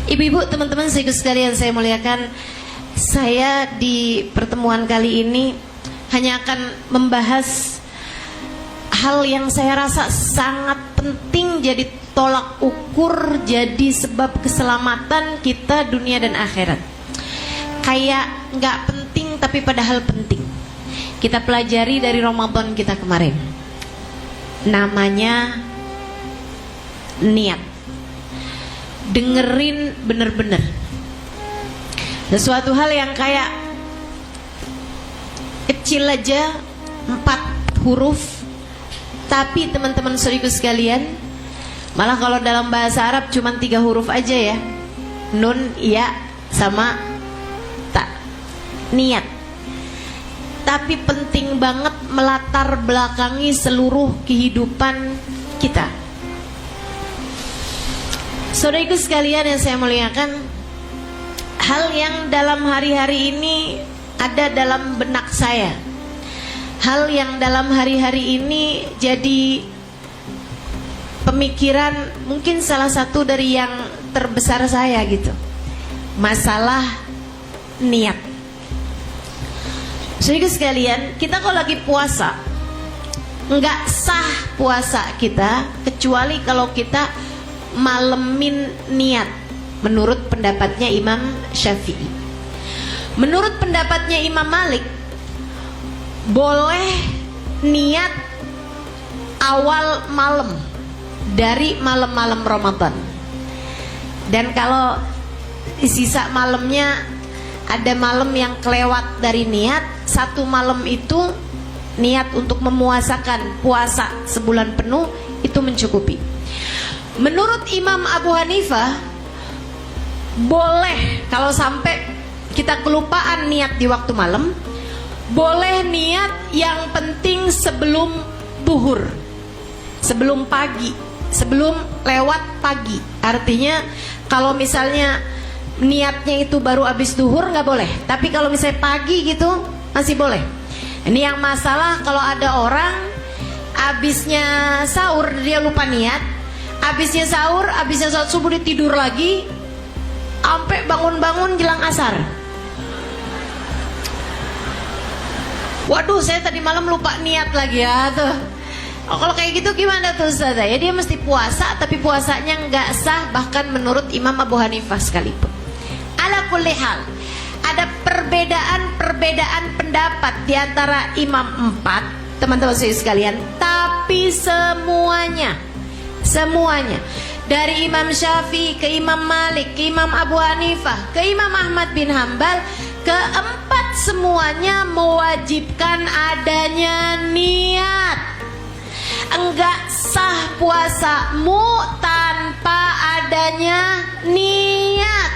Ibu-ibu, teman-teman sekalian saya muliakan, saya di pertemuan kali ini hanya akan membahas hal yang saya rasa sangat penting jadi tolak ukur, jadi sebab keselamatan kita dunia dan akhirat. Kayak nggak penting tapi padahal penting. Kita pelajari dari Ramadan kita kemarin. Namanya niat. Dengerin bener-bener. Sesuatu hal yang kayak kecil aja, 4 huruf, tapi teman-teman saudaraku sekalian, malah kalau dalam bahasa Arab cuma 3 huruf aja ya, nun, ya, sama ta, niat. Tapi penting banget melatar belakangi seluruh kehidupan kita. Saudaraku sekalian yang saya muliakan, hal yang dalam hari-hari ini ada dalam benak saya, hal yang dalam hari-hari ini jadi pemikiran mungkin salah satu dari yang terbesar saya gitu. Masalah niat. Saudaraku sekalian, kita kalau lagi puasa nggak sah puasa kita kecuali kalau kita malemin niat, menurut pendapatnya Imam Syafi'i. Menurut pendapatnya Imam Malik, boleh niat awal malam dari malam-malam Ramadan. Dan kalau sisa malamnya ada malam yang kelewat dari niat, satu malam itu niat untuk memuasakan puasa sebulan penuh itu mencukupi. Menurut Imam Abu Hanifah, boleh kalau sampai kita kelupaan niat di waktu malam, boleh niat yang penting sebelum duhur, sebelum pagi, sebelum lewat pagi. Artinya kalau misalnya niatnya itu baru habis duhur nggak boleh, tapi kalau misalnya pagi gitu masih boleh. Ini yang masalah kalau ada orang habisnya sahur dia lupa niat, habisnya sahur, habisnya sholat subuh dia tidur lagi, sampai bangun-bangun jelang asar. Waduh, saya tadi malam lupa niat lagi ya tuh. Oh, kalau kayak gitu gimana tuh Ustazah? Ya dia mesti puasa, tapi puasanya nggak sah bahkan menurut Imam Abu Hanifah sekalipun. Ala kulli hal, ada perbedaan pendapat di antara imam 4, teman-teman sekalian, tapi semuanya dari Imam Syafi'i ke Imam Malik, ke Imam Abu Hanifah, ke Imam Ahmad bin Hambal, keempat semuanya mewajibkan adanya niat. Enggak sah puasamu tanpa adanya niat.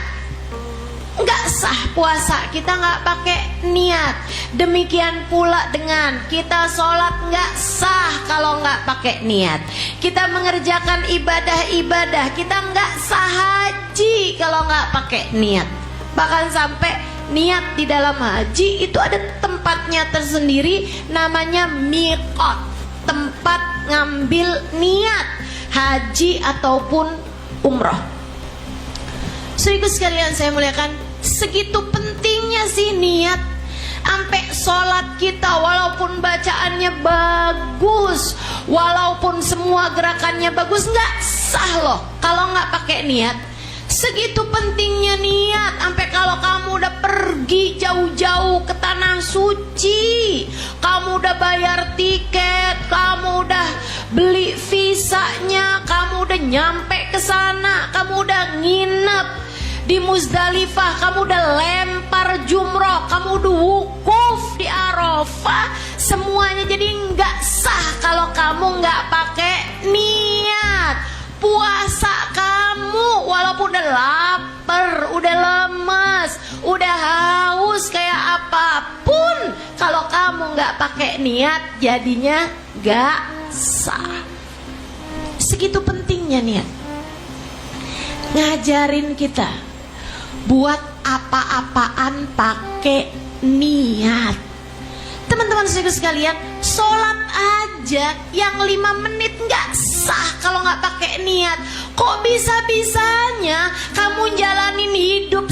Enggak sah puasa kita nggak pakai niat. Demikian pula dengan kita sholat nggak sah kalau nggak pakai niat. Kita mengerjakan ibadah-ibadah, kita nggak sah haji kalau nggak pakai niat. Bahkan sampai niat di dalam haji itu ada tempatnya tersendiri, namanya miqat, tempat ngambil niat haji ataupun umroh. Saudaraku sekalian saya muliakan, segitu pentingnya sih niat. Sampai sholat kita walaupun bacaannya bagus, walaupun semua gerakannya bagus, nggak sah loh kalau nggak pakai niat. Segitu pentingnya niat. Sampai kalau kamu udah pergi jauh-jauh ke tanah suci, kamu udah bayar tiket, kamu udah beli visanya, kamu udah nyampe ke sana, kamu udah nginep di Muzdalifah, kamu udah lempar jumroh, kamu udah wukuf di Arafah, semuanya jadi nggak sah kalau kamu nggak pakai niat. Puasa kamu walaupun udah lapar, udah lemes, udah haus kayak apapun, kalau kamu nggak pakai niat jadinya nggak sah. Segitu pentingnya niat. Ngajarin kita buat apa-apaan pakai niat. Teman-teman sekalian, sholat aja yang 5 menit nggak sah kalau nggak pakai niat. Kok bisa-bisanya kamu jalan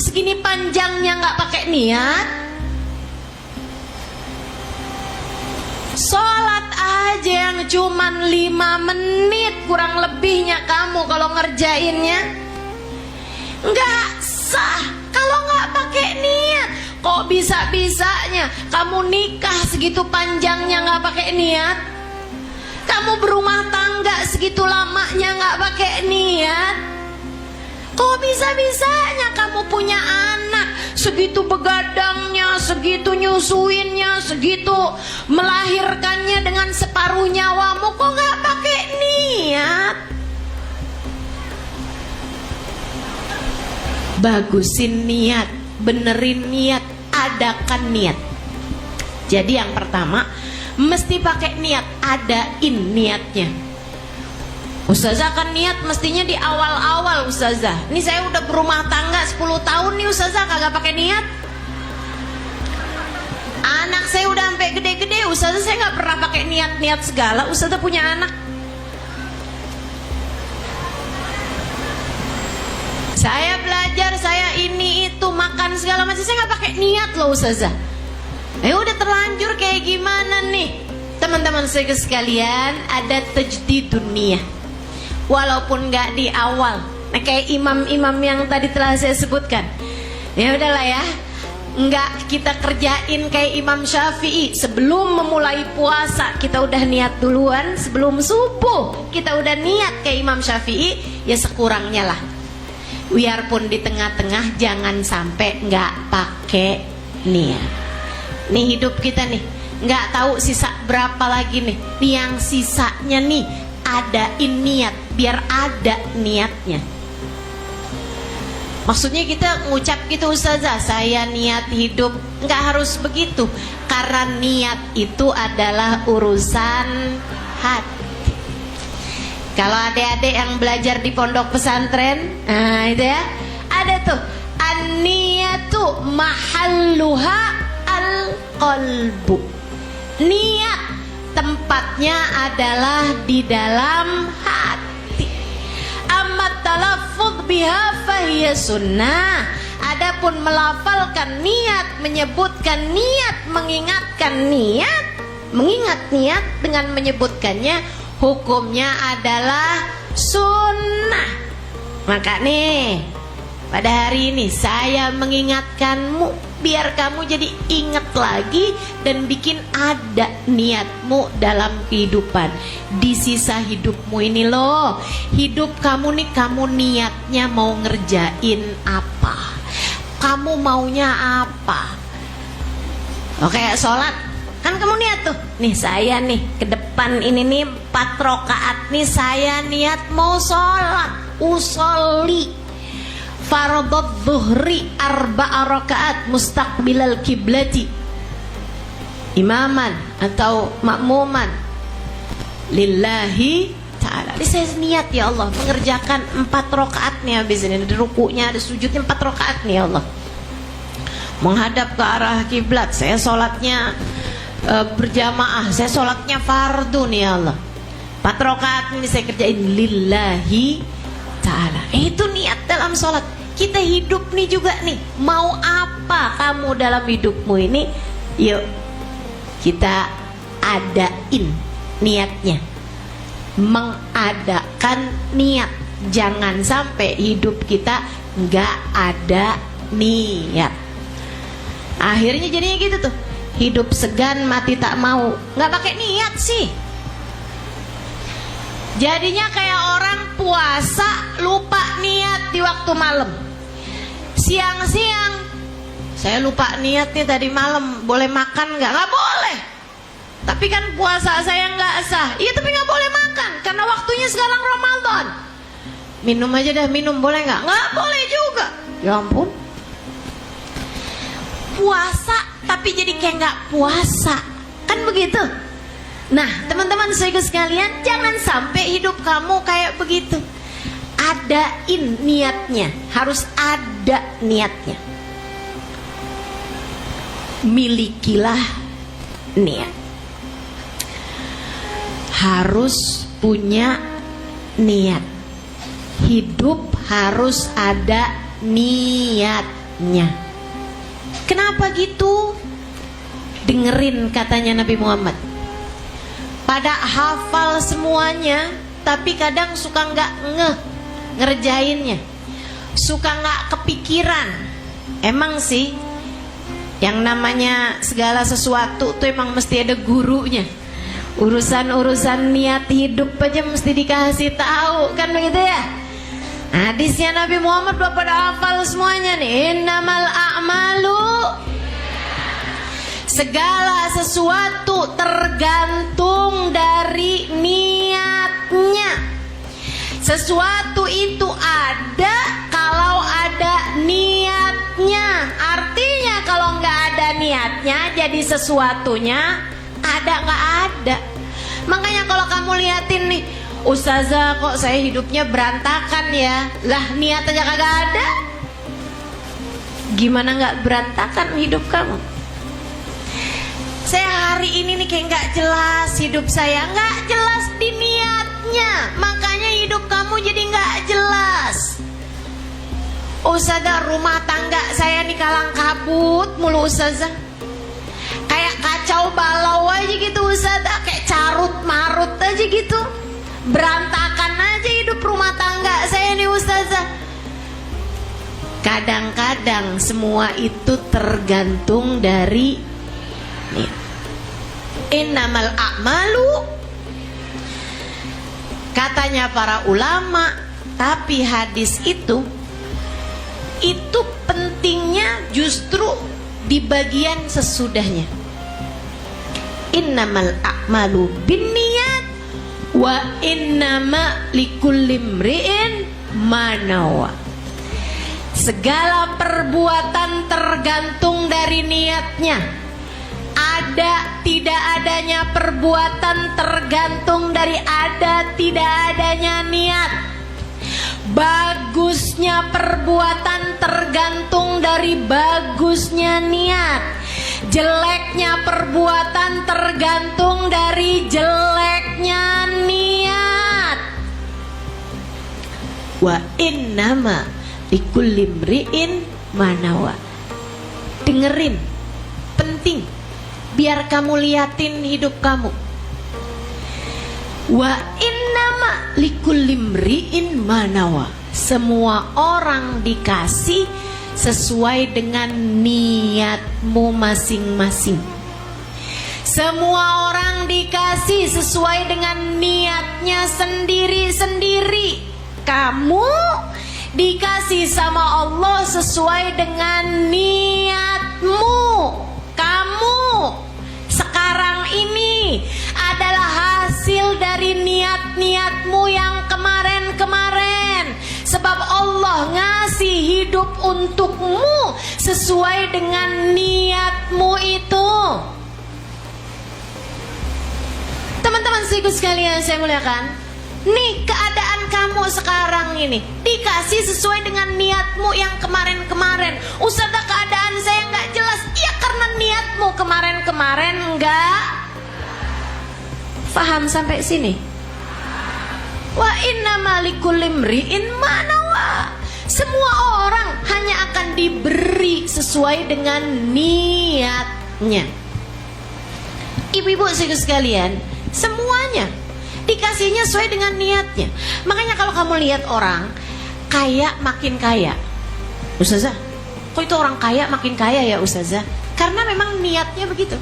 segini panjangnya nggak pakai niat? Sholat aja yang cuman 5 menit kurang lebihnya kamu kalau ngerjainnya nggak sah kalau nggak pakai niat. Kok bisa-bisanya kamu nikah segitu panjangnya nggak pakai niat? Kamu berumah tangga segitu lamanya nggak pakai niat? Kok bisa-bisanya kamu punya anak segitu begadangnya, segitu nyusuinnya, segitu melahirkannya dengan separuh nyawamu, kok nggak pakai niat? Bagusin niat, benerin niat, adakan niat. Jadi yang pertama mesti pakai niat, adain niatnya. Ustazah kan niat mestinya di awal-awal Ustazah. Ini saya udah berumah tangga 10 tahun nih Ustazah kagak pakai niat. Anak saya udah sampai gede-gede Ustazah, saya nggak pernah pakai niat-niat segala. Ustazah punya anak. Saya belajar, saya ini itu makan segala macam, saya nggak pakai niat loh Ustazah. Udah terlanjur kayak gimana nih? Teman-teman saya sekalian, ada tajdidun niyah. Walaupun nggak di awal, nah, kayak imam-imam yang tadi telah saya sebutkan. Ya udahlah ya, nggak kita kerjain kayak Imam Syafi'i. Sebelum memulai puasa kita udah niat duluan, sebelum subuh kita udah niat kayak Imam Syafi'i. Ya sekurangnya lah, biarpun di tengah-tengah jangan sampai nggak pakai niat. Nih hidup kita nih, nggak tahu sisa berapa lagi nih. Yang sisanya nih, adain niat, biar ada niatnya. Maksudnya kita ngucap gitu Ustazah, saya niat hidup, nggak harus begitu. Karena niat itu adalah urusan hati. Kalau adik-adik yang belajar di pondok pesantren, nah itu ya, ada tuh an-niyatu mahalluha al-qalbu. Niat tempatnya adalah di dalam hati. Amat talaffuz biha fahiya sunnah. Adapun melafalkan niat, menyebutkan niat, mengingatkan niat, mengingat niat dengan menyebutkannya, hukumnya adalah sunnah. Maka nih, pada hari ini saya mengingatkanmu biar kamu jadi ingat lagi dan bikin ada niatmu dalam kehidupan. Di sisa hidupmu ini loh, hidup kamu nih, kamu niatnya mau ngerjain apa? Kamu maunya apa? Oke, sholat kan kamu niat tuh, nih saya nih ke depan ini nih 4 rakaat nih saya niat mau sholat, usolli fardhu dhuhri 4 rakaat mustaqbilal kiblati, imaman atau makmuman lillahi ta'ala. Ini saya niat ya Allah mengerjakan 4 rakaat nih, habis ini ada rukunya, ada sujudnya, 4 rakaat nih ya Allah, menghadap ke arah kiblat. Saya sholatnya berjamaah, saya sholatnya fardu nih ya Allah, 4 rakaat ini saya kerjain lillahi ta'ala. Itu niat dalam sholat. Kita hidup nih juga nih, mau apa kamu dalam hidupmu ini? Yuk kita adain niatnya, mengadakan niat. Jangan sampai hidup kita nggak ada niat. Akhirnya jadinya gitu tuh, hidup segan mati tak mau, nggak pakai niat sih. Jadinya kayak orang puasa lupa niat di waktu malam. Siang-siang saya lupa niat nih, tadi malam boleh makan nggak? Nggak boleh. Tapi kan puasa saya nggak sah. Iya tapi nggak boleh makan karena waktunya sekarang Ramadan. Minum aja dah, minum boleh nggak? Nggak boleh juga. Ya ampun. Puasa tapi jadi kayak nggak puasa, kan begitu? Nah teman-teman saya sekalian, jangan sampai hidup kamu kayak begitu. Adain niatnya, harus ada niatnya. Milikilah niat. Harus punya niat. Hidup harus ada niat. niatnya. Kenapa gitu? Dengerin katanya Nabi Muhammad. Pada hafal semuanya, tapi kadang suka nggak ngerjainnya, suka nggak kepikiran. Emang sih, yang namanya segala sesuatu tuh emang mesti ada gurunya. Urusan-urusan niat hidup aja mesti dikasih tahu, kan begitu ya? Hadisnya Nabi Muhammad pada hafal semuanya nih. Innamal a'malu, segala sesuatu tergantung dari niatnya. Sesuatu itu ada kalau ada niatnya. Artinya kalau nggak ada niatnya, jadi sesuatunya ada nggak ada. Makanya kalau kamu liatin nih, Ustazah kok saya hidupnya berantakan ya. Lah niat aja kagak ada, gimana nggak berantakan hidup kamu? Saya hari ini nih kayak nggak jelas hidup saya, nggak jelas di niatnya. Makanya hidup kamu jadi nggak jelas. Ustazah, rumah tangga saya nih kalang kabut mulu Ustazah. Kayak kacau balau aja gitu Ustazah, kayak carut marut aja gitu. Berantakan aja hidup rumah tangga saya nih Ustazah. Kadang-kadang semua itu tergantung dari niat. Innamal a'malu, katanya para ulama. Tapi hadis itu pentingnya justru di bagian sesudahnya. Innamal a'malu binniyat wa innama likulli imri'in ma nawa. Segala perbuatan tergantung dari niatnya. Ada tidak adanya perbuatan tergantung dari ada tidak adanya niat. Bagusnya perbuatan tergantung dari bagusnya niat. Jeleknya perbuatan tergantung dari jeleknya niat. Wa innama likulli imri'in ma nawa. Dengerin, penting, biar kamu liatin hidup kamu. Wa innama likulli imri'in ma nawa. Semua orang dikasih sesuai dengan niatmu masing-masing. Semua orang dikasih sesuai dengan niatnya sendiri-sendiri. Kamu dikasih sama Allah sesuai dengan niatmu. Kamu sekarang ini adalah hasil dari niat-niatmu yang kemarin-kemarin. Sebab Allah ngasih hidup untukmu sesuai dengan niatmu itu. Teman-teman seiku sekalian saya muliakan, nih keadaan kamu sekarang ini dikasih sesuai dengan niatmu yang kemarin-kemarin. Ustazah, keadaan saya nggak jelas. Iya, karena niatmu kemarin-kemarin nggak. Faham sampai sini? Wa innama likulli imri'in ma nawa. Semua orang hanya akan diberi sesuai dengan niatnya. Ibu-ibu sekalian, semuanya dikasihnya sesuai dengan niatnya. Makanya kalau kamu lihat orang kaya makin kaya, Ustazah, kok itu orang kaya makin kaya ya Ustazah? Karena memang niatnya begitu.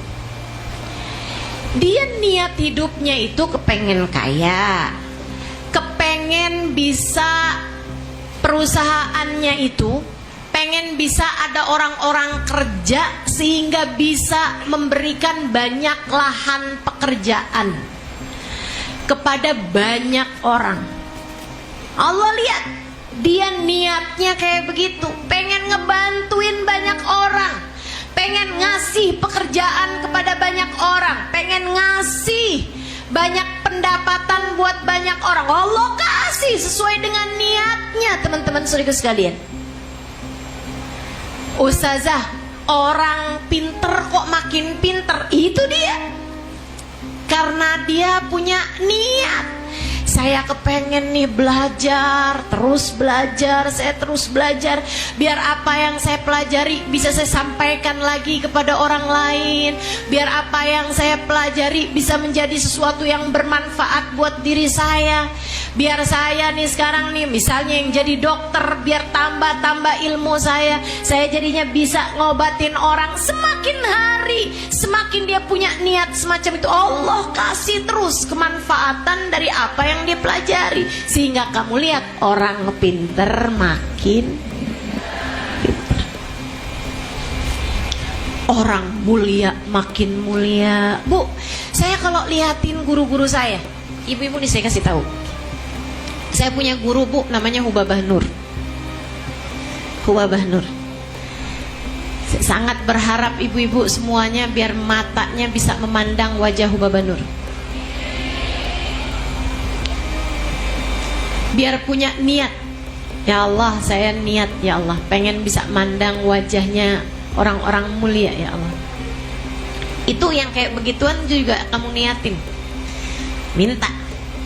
Dia niat hidupnya itu kepengen kaya, kepengen bisa perusahaannya itu, pengen bisa ada orang-orang kerja sehingga bisa memberikan banyak lahan pekerjaan kepada banyak orang. Allah lihat, dia niatnya kayak begitu, pengen ngebantuin banyak orang, pengen ngasih pekerjaan kepada banyak orang, pengen ngasih banyak pendapatan buat banyak orang. Allah kasih sesuai dengan niatnya, teman-teman saudara sekalian. Ustazah, orang pinter kok makin pinter? Itu dia, karena dia punya niat. saya kepengen nih belajar, saya terus belajar, biar apa yang saya pelajari bisa saya sampaikan lagi kepada orang lain, biar apa yang saya pelajari bisa menjadi sesuatu yang bermanfaat buat diri saya, biar saya nih sekarang nih misalnya yang jadi dokter, biar tambah ilmu saya jadinya bisa ngobatin orang. Semakin hari semakin dia punya niat semacam itu, Allah kasih terus kemanfaatan dari apa yang dia pelajari, sehingga kamu lihat orang pinter makin pinter, orang mulia makin mulia. Bu, saya kalau liatin guru-guru saya, ibu-ibu nih saya kasih tahu, saya punya guru bu namanya Hubabah Nur. Hubabah Nur, sangat berharap ibu-ibu semuanya biar matanya bisa memandang wajah Hubabah Nur, biar punya niat. Ya Allah, saya niat ya Allah pengen bisa mandang wajahnya orang-orang mulia ya Allah. Itu yang kayak begituan juga kamu niatin, minta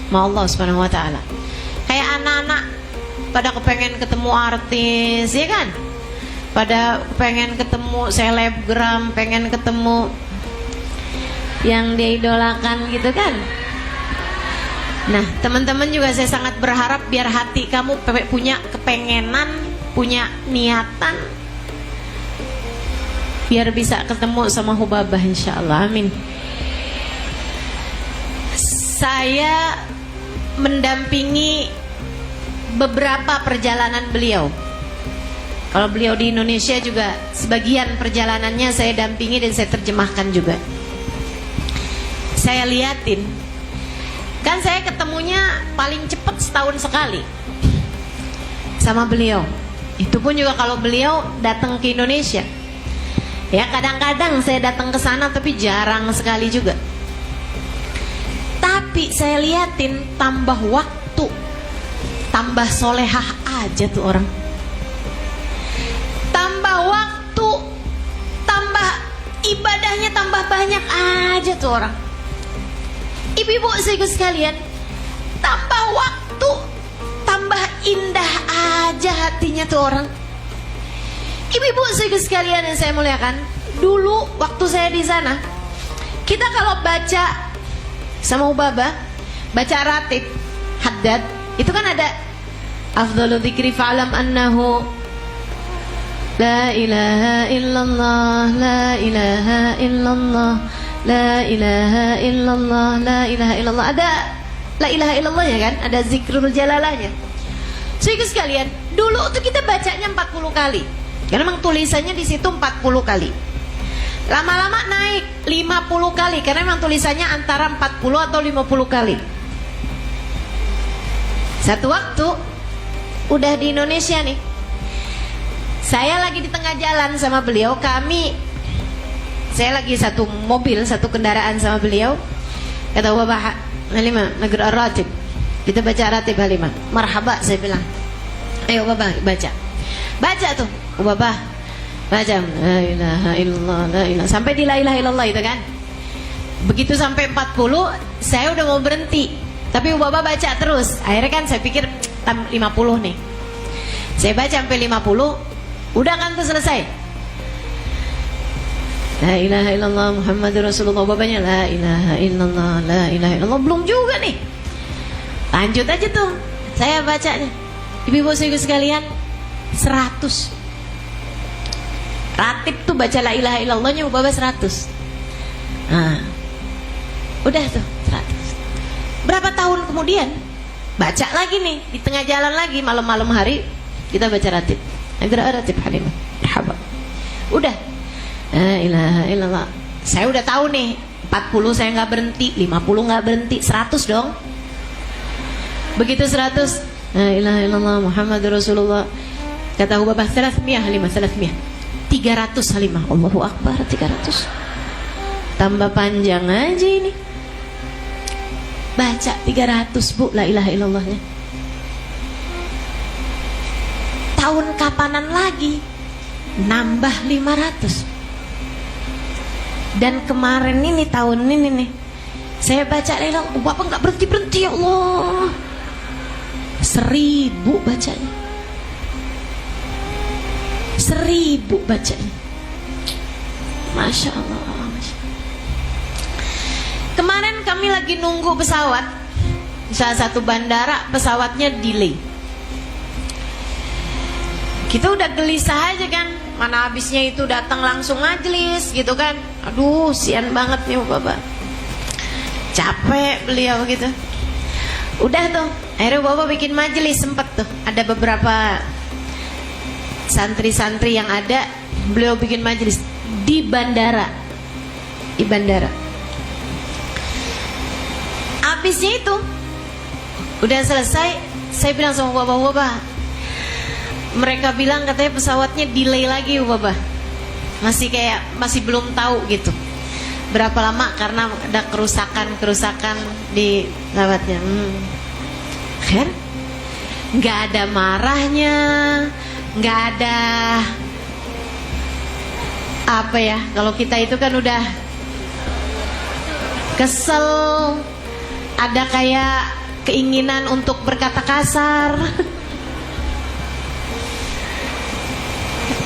sama Allah Subhanahu wa ta'ala. Kayak anak-anak pada kepengen ketemu artis ya kan, pada pengen ketemu selebgram, pengen ketemu yang dia idolakan gitu kan. Nah teman-teman juga saya sangat berharap biar hati kamu punya kepengenan, punya niatan, biar bisa ketemu sama Hubabah insyaallah, amin. Saya mendampingi beberapa perjalanan beliau. Kalau beliau di Indonesia juga sebagian perjalanannya saya dampingi dan saya terjemahkan juga. Saya liatin, kan saya ketemunya paling cepat setahun sekali sama beliau. Itu pun juga kalau beliau datang ke Indonesia. Ya kadang-kadang saya datang ke sana tapi jarang sekali juga. Tapi saya liatin tambah waktu, tambah solehah aja tuh orang. Tambah waktu, tambah ibadahnya tambah banyak aja tuh orang. Ibu-ibu saudara sekalian, tambah waktu, tambah indah aja hatinya tuh orang. Ibu-ibu saudara sekalian yang saya muliakan, dulu waktu saya di sana, kita kalau baca sama Hubabah, baca ratib, haddad, itu kan ada afdalu dzikri fa'lam annahu la ilaha illallah, la ilaha illallah, la ilaha illallah, la ilaha illallah. Ada la ilaha illallah ya kan, ada zikrul jalalahnya. Saudara sekalian, dulu tuh kita bacanya 40 kali. Karena memang tulisannya di situ 40 kali. Lama-lama naik 50 kali karena memang tulisannya antara 40 atau 50 kali. Satu waktu udah di Indonesia nih, saya lagi di tengah jalan sama beliau. Saya lagi satu mobil, satu kendaraan sama beliau. Kata Bapak Halimah, negeri Ratib, kita baca Ratib Halimah. Marhaba, saya bilang, ayo Bapak baca tuh Bapak, baca la ilaha illallah, la ilaha, sampai di la ilaha illallah itu kan. Begitu sampai 40, saya udah mau berhenti, tapi Bapak baca terus. Akhirnya kan saya pikir 50 nih, saya baca sampai 50, udah kan tuh selesai. La ilaha illallah Muhammadur Rasulullah. Bapaknya la ilaha illallah, la ilaha illallah, belum juga nih. Lanjut aja tuh saya bacanya. Ibu-ibu saudara sekalian, 100 ratib tuh baca la ilaha illallahnya Bapak 100. Nah, udah tuh 100. Berapa tahun kemudian baca lagi nih di tengah jalan lagi, malam-malam hari kita baca ratib. Ratib Halimah, marhaba. Udah la ilaha illallah. Saya udah tahu nih 40 saya nggak berhenti, 50 nggak berhenti, 100 dong. Begitu 100, la ilaha illallah Muhammadur Rasulullah. Kata Bapak 300 Halimah, 300 Halimah. Allahu Akbar, 300. Tambah panjang aja ini. Baca 300 bu la ilaha illallahnya. Tahun kapanan lagi nambah 500. Dan kemarin ini, tahun ini nih, Saya baca lelang, Bapak nggak berhenti-berhenti, ya Allah. 1000 bacanya. 1000 bacanya. Masya Allah. Kemarin kami lagi nunggu pesawat di salah satu bandara, pesawatnya delay. Kita udah gelisah aja kan, mana habisnya itu datang langsung majelis gitu kan. Aduh, sian banget nih Bapak. Capek beliau gitu. Udah tuh, akhirnya Bapak bikin majelis, sempet tuh. Ada beberapa santri-santri yang ada, beliau bikin majelis di bandara. Di bandara. Habisnya itu udah selesai, saya bilang sama Bapak, mereka bilang katanya pesawatnya delay lagi Bapak. Masih belum tahu gitu berapa lama karena ada kerusakan di pesawatnya. Kan? Nggak ada marahnya, nggak ada apa ya, kalau kita itu kan udah kesel, ada kayak keinginan untuk berkata kasar.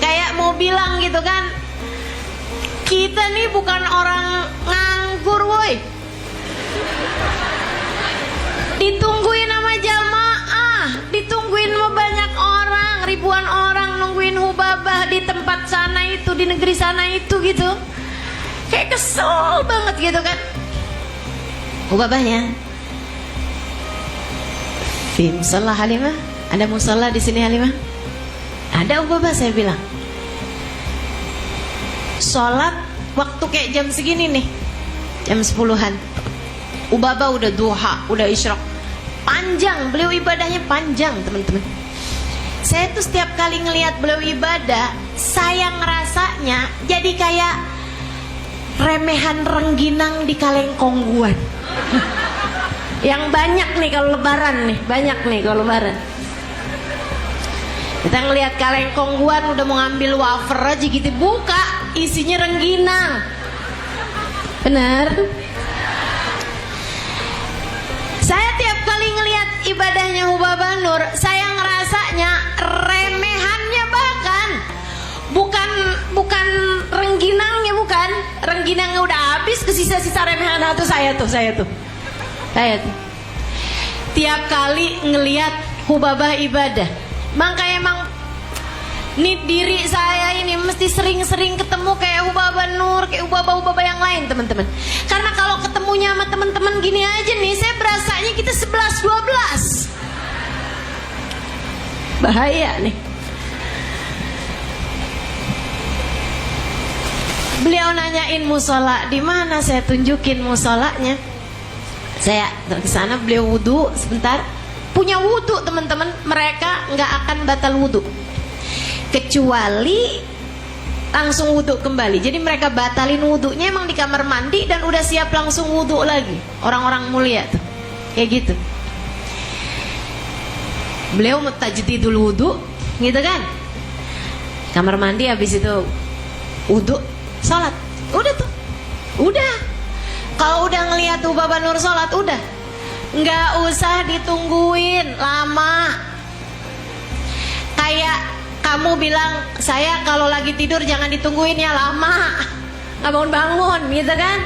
Kayak mau bilang gitu kan, kita nih bukan orang nganggur woi, ditungguin sama jamaah, ditungguin sama banyak orang, ribuan orang nungguin Hubabah di tempat sana itu, di negeri sana itu gitu. Kayak kesel banget gitu kan. Hubabahnya fi musalla Halimah, ada musalla di sini Halimah? Ada Hubabah, saya bilang. Sholat waktu kayak jam segini nih, jam 10-an. Hubabah udah duha, udah isyraq. Panjang, beliau ibadahnya panjang teman-teman. Saya tuh setiap kali ngelihat beliau ibadah, saya ngerasanya jadi kayak remehan rengginang di Kalengkongguan. Yang banyak nih kalau lebaran nih, banyak nih kalau lebaran. Kita ngelihat Kalengkongguan udah mau ngambil wafer aja gitu, buka isinya rengginang. Benar? Saya tiap kali ngelihat ibadahnya Hubabah Nur, saya ngerasanya remehannya bahkan bukan rengginangnya, bukan. Rengginangnya udah habis, ke sisa-sisa remehan itu saya tuh. Tiap kali ngelihat Hubabah ibadah, makanya emang nih diri saya ini mesti sering-sering ketemu kayak Hubabah Nur, kayak Hubabah yang lain teman-teman. Karena kalau ketemunya sama teman-teman gini aja nih, saya berasanya kita 11-12. Bahaya nih. Beliau nanyain musola di mana, saya tunjukin musolanya. Saya ke sana, beliau wudhu sebentar. Punya wudhu teman-teman, mereka nggak akan batal wudhu kecuali langsung wudhu kembali. Jadi mereka batalin wudhunya emang di kamar mandi dan udah siap langsung wudhu lagi. Orang-orang mulia tuh kayak gitu. Beliau mutajdidul wudhu gitu kan, kamar mandi, habis itu wudhu, sholat. Udah tuh, udah. Kalau udah ngelihat Hubabah Nur sholat, udah nggak usah ditungguin lama. Kayak kamu bilang, saya kalau lagi tidur jangan ditungguin ya lama, nggak bangun-bangun gitu kan.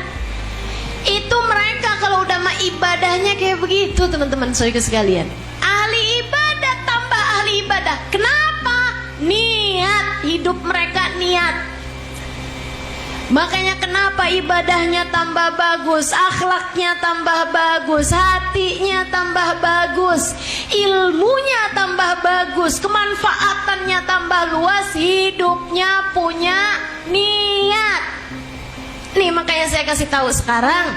Itu mereka kalau udah mah ibadahnya kayak begitu teman-teman saudara sekalian. Ahli ibadah tambah ahli ibadah. Kenapa? Niat, hidup mereka niat. Makanya kenapa ibadahnya tambah bagus, akhlaknya tambah bagus, hatinya tambah bagus, ilmunya tambah bagus, kemanfaatannya tambah luas, hidupnya punya niat. Nih makanya saya kasih tahu sekarang,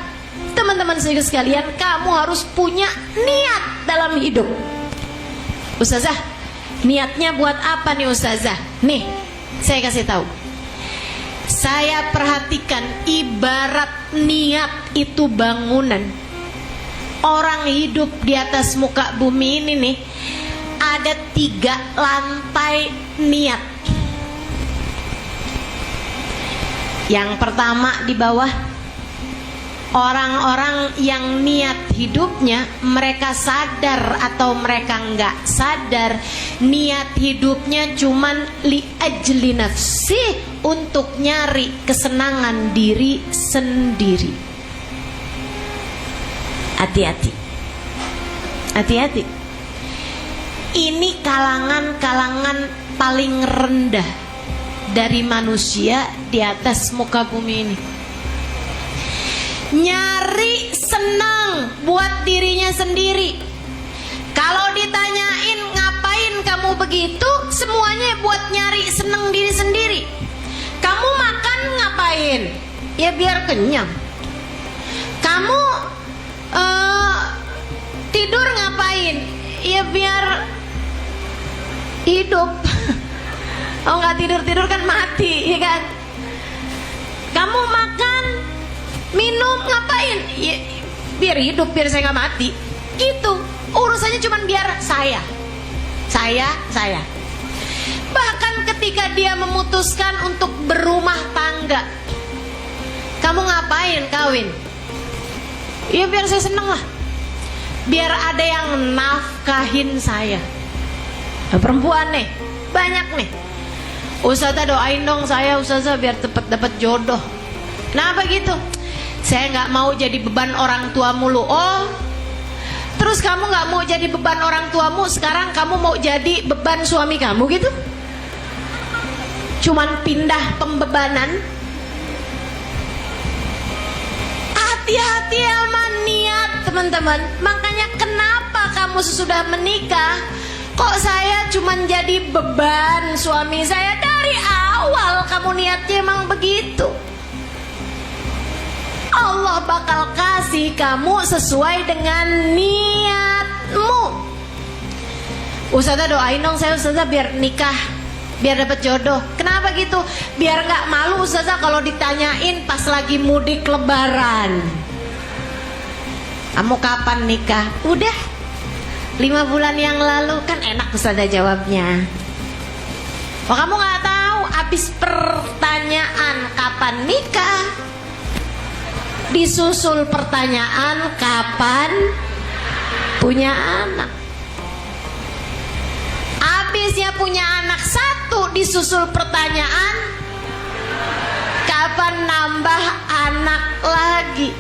teman-teman saya sekalian, kamu harus punya niat dalam hidup. Ustazah, niatnya buat apa nih Ustazah? Nih, saya kasih tahu. Saya perhatikan, ibarat niat itu bangunan. Orang hidup di atas muka bumi ini nih, ada 3 lantai niat. Yang pertama di bawah, Orang-orang yang niat hidupnya, mereka sadar atau mereka nggak sadar, niat hidupnya cuman li ajli nafsi, untuk nyari kesenangan diri sendiri. Hati-hati, hati-hati. Ini kalangan-kalangan paling rendah dari manusia di atas muka bumi ini. Nyari senang buat dirinya sendiri. Kalau ditanyain ngapain kamu begitu, semuanya buat nyari senang diri sendiri. Kamu makan ngapain? Ya biar kenyang. Kamu tidur ngapain? Ya biar hidup. Oh, nggak tidur kan mati, ya kan? Kamu makan, minum ngapain? Ya, biar hidup, biar saya nggak mati. Gitu. Urusannya cuma biar saya. Bahkan ketika dia memutuskan untuk berumah tangga, kamu ngapain kawin? Ya biar saya seneng lah. Biar ada yang nafkahin saya. Nah, perempuan nih, banyak nih. Ustazah doain dong saya, Ustazah, biar cepet dapat jodoh. Kenapa gitu? Saya nggak mau jadi beban orang tua mulu. Oh, terus kamu nggak mau jadi beban orang tuamu, sekarang kamu mau jadi beban suami kamu gitu? Cuman pindah pembebanan. Hati-hati sama niat, teman-teman. Makanya kenapa kamu sesudah menikah kok saya cuman jadi beban suami saya? Dari awal kamu niatnya emang begitu. Allah bakal kasih kamu sesuai dengan niatmu. Ustazah doain dong saya, Ustazah, biar nikah, biar dapat jodoh. Kenapa gitu? Biar nggak malu, Ustazah, kalau ditanyain pas lagi mudik lebaran. Kamu kapan nikah? Udah 5 bulan yang lalu. Kan enak Ustazah jawabnya. Oh, kamu nggak tahu, abis pertanyaan kapan nikah, disusul pertanyaan kapan punya anak. Habisnya punya anak 1, disusul pertanyaan kapan nambah anak lagi.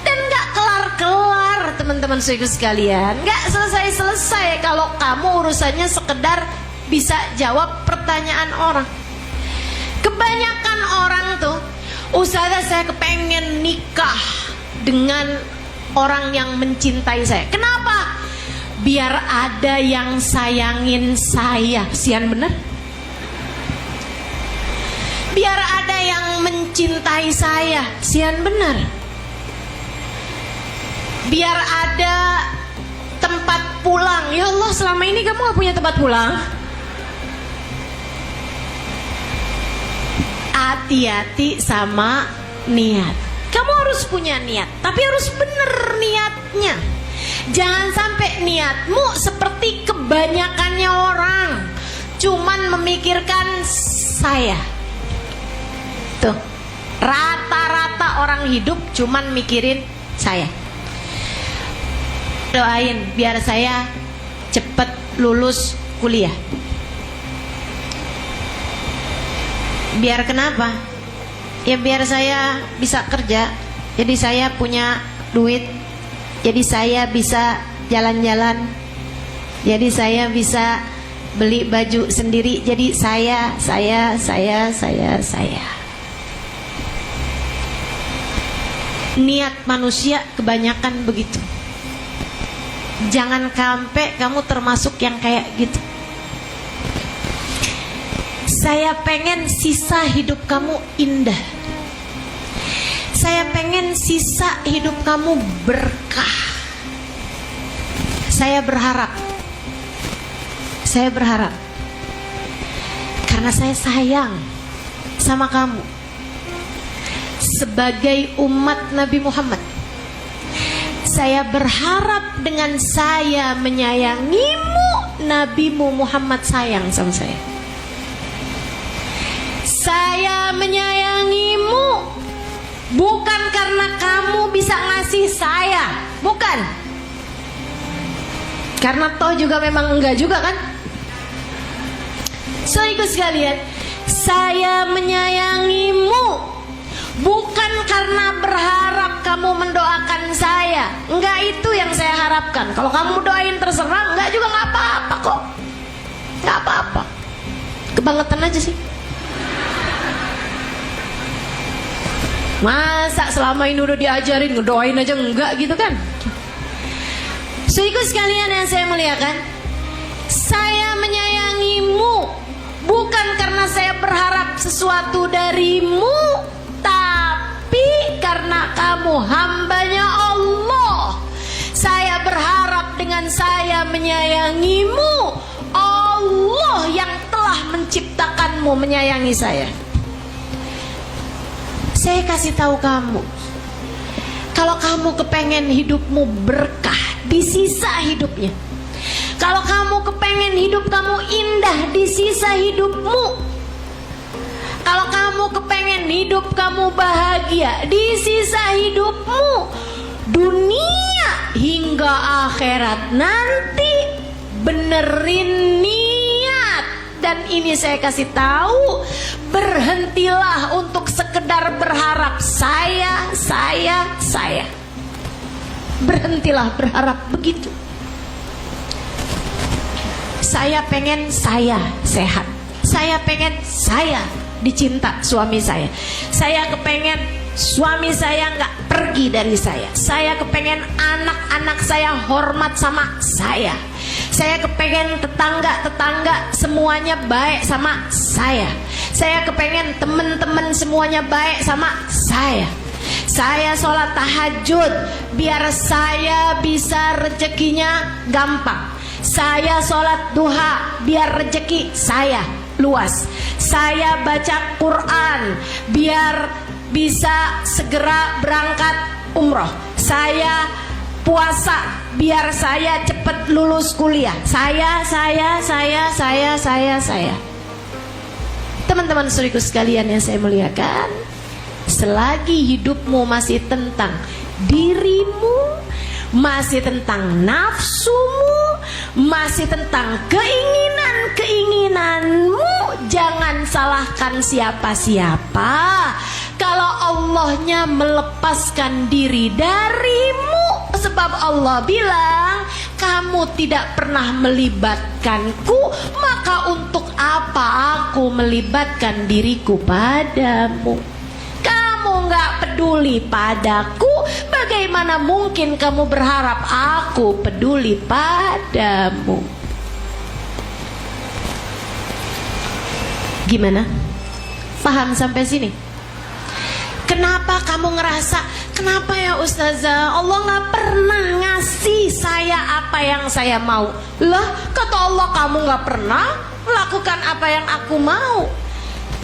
Dan gak kelar-kelar, teman-teman saudara sekalian. Gak selesai-selesai kalau kamu urusannya sekedar bisa jawab pertanyaan orang. Kebanyakan orang tuh, Ustazah, saya kepengen nikah dengan orang yang mencintai saya. Kenapa? Biar ada yang sayangin saya. Sian bener. Biar ada yang mencintai saya. Sian bener. Biar ada tempat pulang. Ya Allah, selama ini kamu gak punya tempat pulang. Hati-hati sama niat. Kamu harus punya niat, tapi harus bener niatnya. Jangan sampai niatmu seperti kebanyakannya orang, cuman memikirkan saya. Tuh, rata-rata orang hidup cuman mikirin saya. Doain biar saya cepet lulus kuliah. Biar kenapa? Ya biar saya bisa kerja, jadi saya punya duit, jadi saya bisa jalan-jalan, jadi saya bisa beli baju sendiri. Jadi saya. Niat manusia kebanyakan begitu. Jangan sampai kamu termasuk yang kayak gitu. Saya pengen sisa hidup kamu indah. Saya pengen sisa hidup kamu berkah. Saya berharap. Karena saya sayang sama kamu. Sebagai umat Nabi Muhammad, saya berharap dengan saya menyayangimu, Nabimu Muhammad sayang sama saya. Saya menyayangimu bukan karena kamu bisa bisa ngasih saya? Bukan. Karena toh juga memang enggak juga kan. Saudaraku sekalian, saya menyayangimu bukan karena berharap kamu mendoakan saya. Enggak itu yang saya harapkan. Kalau kamu doain terserah, enggak juga enggak apa-apa kok. Enggak apa-apa. Kebangetan aja sih. Masa selama ini udah diajarin ngedoain aja enggak gitu kan? Saudaraku sekalian yang saya muliakan, saya menyayangimu bukan karena saya berharap sesuatu darimu, tapi karena kamu hambanya Allah. Saya berharap dengan saya menyayangimu, Allah yang telah menciptakanmu menyayangi saya. Saya kasih tahu kamu, kalau kamu kepengen hidupmu berkah di sisa hidupnya, kalau kamu kepengen hidup kamu indah di sisa hidupmu, kalau kamu kepengen hidup kamu bahagia di sisa hidupmu, dunia hingga akhirat nanti, benerin niat. Dan ini saya kasih tahu, berhentilah untuk sekedar berharap saya. Berhentilah berharap begitu. Saya pengen saya sehat. Saya pengen saya dicinta suami saya. Saya kepengen suami saya nggak pergi dari saya. Saya kepengen anak-anak saya hormat sama saya. Saya kepengen tetangga-tetangga semuanya baik sama saya. Saya kepengen teman-teman semuanya baik sama saya. Saya sholat tahajud biar saya bisa rezekinya gampang. Saya sholat duha biar rezeki saya luas. Saya baca Quran biar bisa segera berangkat umroh. Saya puasa biar saya cepat lulus kuliah. Saya. Teman-teman saudaraku sekalian yang saya muliakan, selagi hidupmu masih tentang dirimu, masih tentang nafsumu, masih tentang keinginanmu, jangan salahkan siapa-siapa. Kalau Allahnya melepaskan diri darimu, sebab Allah bilang, kamu tidak pernah melibatkanku, maka untuk apa aku melibatkan diriku padamu? Kamu gak peduli padaku, bagaimana mungkin kamu berharap aku peduli padamu? Gimana? Paham sampai sini? Kenapa kamu ngerasa, kenapa ya Ustazah, Allah gak pernah ngasih saya apa yang saya mau? Lah, kata Allah kamu gak pernah melakukan apa yang aku mau.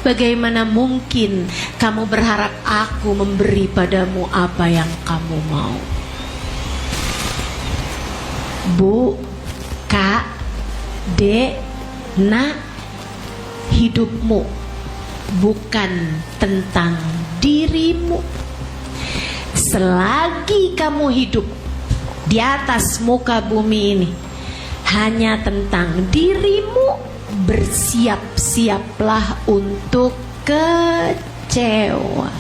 Bagaimana mungkin kamu berharap aku memberi padamu apa yang kamu mau? Bu, Kak, Dek, Nak, hidupmu bukan tentang dirimu. Selagi kamu hidup di atas muka bumi ini hanya tentang dirimu, bersiap-siaplah untuk kecewa.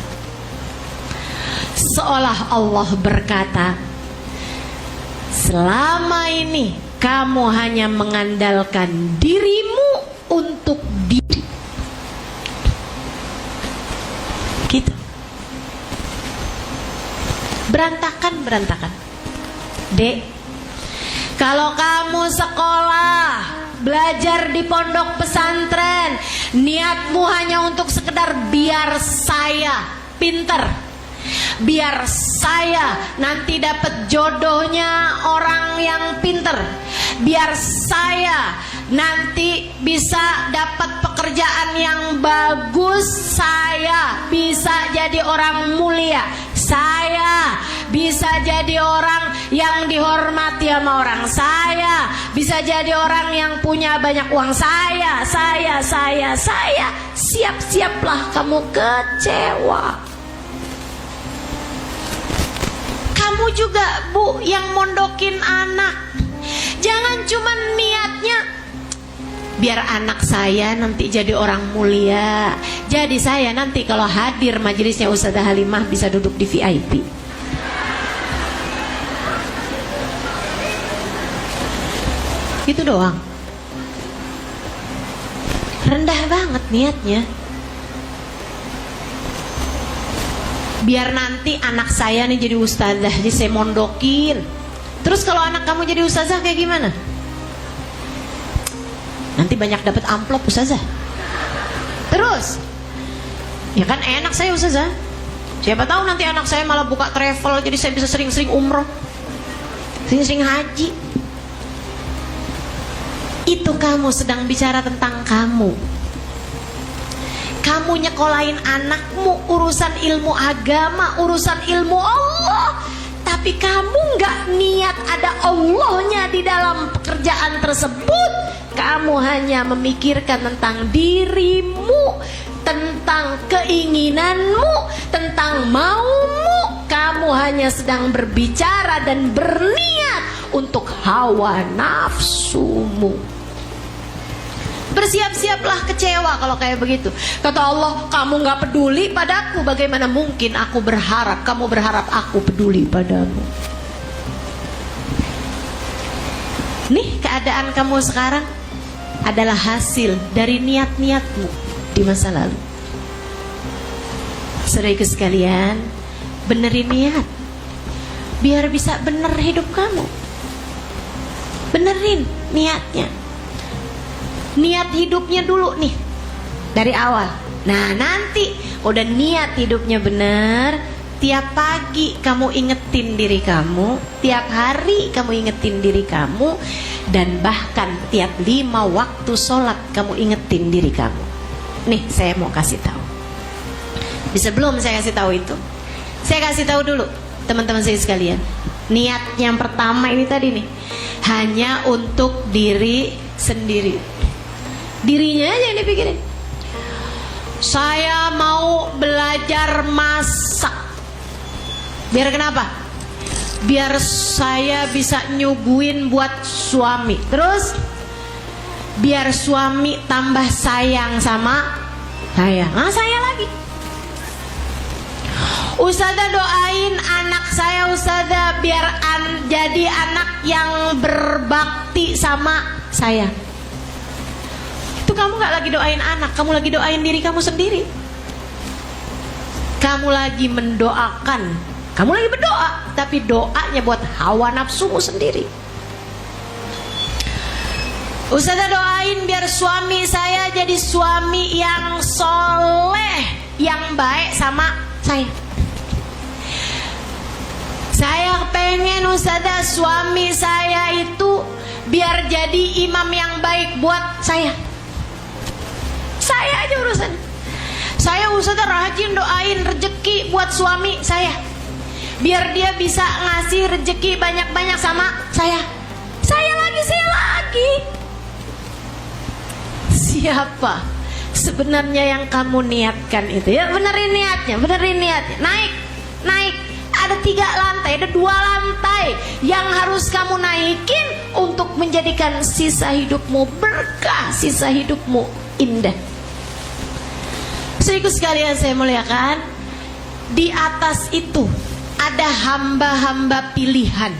Seolah Allah berkata, selama ini kamu hanya mengandalkan dirimu untuk diri. Gitu. Berantakan. Dek, kalau kamu sekolah, belajar di pondok pesantren, niatmu hanya untuk sekedar biar saya pinter, biar saya nanti dapat jodohnya orang yang pinter, biar saya nanti bisa dapat pekerjaan yang bagus, saya bisa jadi orang mulia, saya bisa jadi orang yang dihormati sama orang, saya bisa jadi orang yang punya banyak uang, saya. Siap-siaplah kamu kecewa. Kamu juga Bu yang mondokin anak, jangan cuma niatnya biar anak saya nanti jadi orang mulia, jadi saya nanti kalau hadir majelisnya Ustazah Halimah bisa duduk di VIP. Itu doang. Rendah banget niatnya. Biar nanti anak saya nih jadi ustazah, jadi saya mondokin. Terus kalau anak kamu jadi ustazah kayak gimana? Nanti banyak dapat amplop ustazah. Terus ya kan enak saya ustazah. Siapa tahu nanti anak saya malah buka travel, jadi saya bisa sering-sering umroh, sering-sering haji. Itu kamu sedang bicara tentang kamu. Kamu nyekolahin anakmu urusan ilmu agama, urusan ilmu Allah, tapi kamu nggak niat ada Allahnya di dalam pekerjaan tersebut. Kamu hanya memikirkan tentang dirimu, tentang keinginanmu, tentang maumu. Kamu hanya sedang berbicara dan berniat untuk hawa nafsumu. Bersiap-siaplah kecewa kalau kayak begitu. Kata Allah, kamu gak peduli padaku, bagaimana mungkin aku berharap kamu berharap aku peduli padamu. Nih keadaan kamu sekarang adalah hasil dari niat-niatmu di masa lalu. Saudaraku sekalian, benerin niat biar bisa bener hidup kamu. Benerin niatnya. Niat hidupnya dulu nih dari awal. Nah nanti udah niat hidupnya bener, tiap pagi kamu ingetin diri kamu, tiap hari kamu ingetin diri kamu, dan bahkan tiap 5 waktu sholat kamu ingetin diri kamu. Nih saya mau kasih tahu. Sebelum saya kasih tahu itu, saya kasih tahu dulu teman-teman saya sekalian. Niat yang pertama ini tadi nih, hanya untuk diri sendiri. Dirinya aja yang dipikirin. Saya mau belajar masak. Biar kenapa? Biar saya bisa nyuguhin buat suami. Terus biar suami tambah sayang sama saya. Nah saya lagi. Ustazah doain anak saya Ustazah biar jadi anak yang berbakti sama saya. Itu kamu gak lagi doain anak, kamu lagi doain diri kamu sendiri. Kamu lagi mendoakan, kamu lagi berdoa, tapi doanya buat hawa nafsumu sendiri. Ustazah doain biar suami saya jadi suami yang soleh, yang baik sama saya. Saya pengen Ustazah suami saya itu biar jadi imam yang baik buat saya. Saya aja urusan. Saya Ustazah rajin doain rezeki buat suami saya, biar dia bisa ngasih rezeki banyak-banyak sama saya. Saya lagi. Siapa sebenarnya yang kamu niatkan itu? Ya benerin niatnya. Naik. Ada 3 lantai, ada 2 lantai yang harus kamu naikin untuk menjadikan sisa hidupmu berkah, sisa hidupmu indah. Saudaraku sekalian saya muliakan, di atas itu ada hamba-hamba pilihan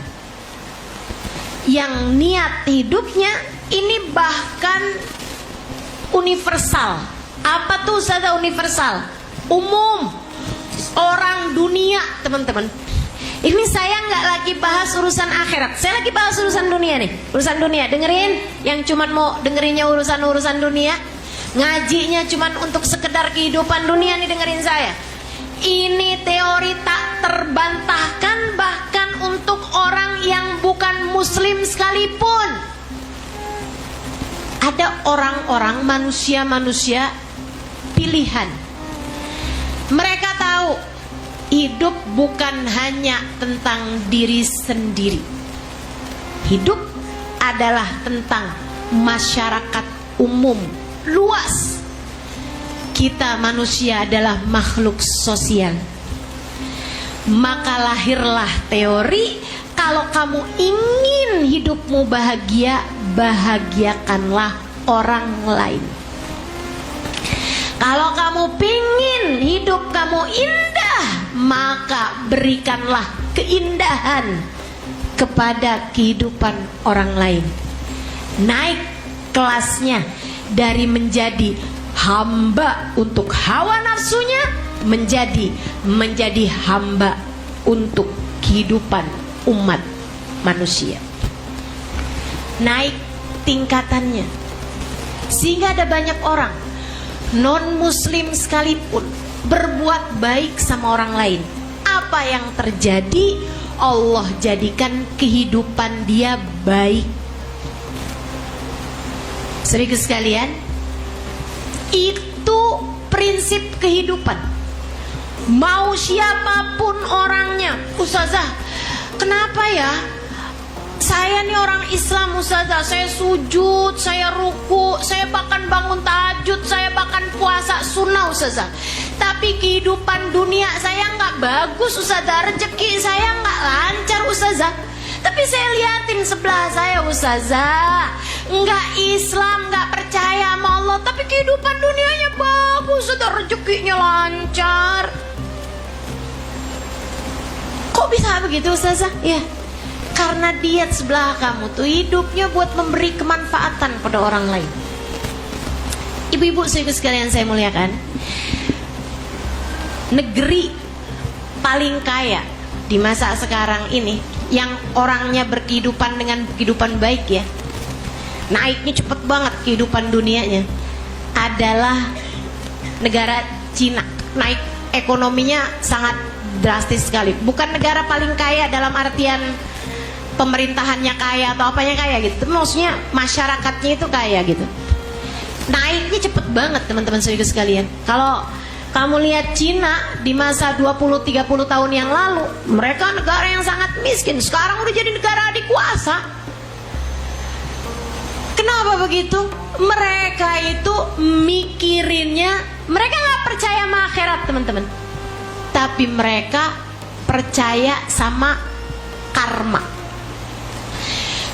yang niat hidupnya ini bahkan universal. Apa tuh Ustazah universal? Umum, orang dunia teman-teman. Ini saya nggak lagi bahas urusan akhirat, saya lagi bahas urusan dunia nih. Urusan dunia, dengerin. Yang cuman mau dengerinnya urusan dunia, ngajinya cuman untuk sekedar kehidupan dunia nih, dengerin saya. Ini teori tak terbantahkan bahkan untuk orang yang bukan muslim sekalipun. Ada orang-orang, manusia-manusia pilihan. Mereka tahu hidup bukan hanya tentang diri sendiri. Hidup adalah tentang masyarakat umum luas. Kita manusia adalah makhluk sosial. Maka lahirlah teori, kalau kamu ingin hidupmu bahagia, bahagiakanlah orang lain. Kalau kamu pingin hidup kamu indah, maka berikanlah keindahan kepada kehidupan orang lain. Naik kelasnya dari menjadi hamba untuk hawa nafsunya menjadi hamba untuk kehidupan umat manusia. Naik tingkatannya, sehingga ada banyak orang non muslim sekalipun berbuat baik sama orang lain. Apa yang terjadi? Allah jadikan kehidupan dia baik. Saudara sekalian, itu prinsip kehidupan. Mau siapapun orangnya. Ustazah, kenapa ya? Saya nih orang Islam Ustazah, saya sujud, saya ruku, saya bahkan bangun tahajud, saya bahkan puasa sunnah Ustazah. Tapi kehidupan dunia saya nggak bagus Ustazah, rezeki saya nggak lancar Ustazah. Tapi saya liatin sebelah saya Ustazah, nggak Islam, nggak percaya sama Allah, tapi kehidupan dunianya bagus Ustazah, rezekinya lancar. Kok bisa begitu Ustazah? Ya, karena dia sebelah kamu tuh hidupnya buat memberi kemanfaatan pada orang lain. Ibu-ibu sekalian saya muliakan, negeri paling kaya di masa sekarang ini, yang orangnya berkehidupan dengan kehidupan baik ya, naiknya cepet banget kehidupan dunianya, adalah negara Cina. Naik ekonominya sangat drastis sekali. Bukan negara paling kaya dalam artian pemerintahannya kaya atau apanya kaya gitu, maksudnya masyarakatnya itu kaya gitu. Naiknya cepet banget teman-teman saudara sekalian. Kalau kamu lihat Cina di masa 20-30 tahun yang lalu, mereka negara yang sangat miskin, sekarang udah jadi negara adikuasa. Kenapa begitu? Mereka itu mikirinnya, mereka gak percaya sama akhirat teman-teman, tapi mereka percaya sama karma.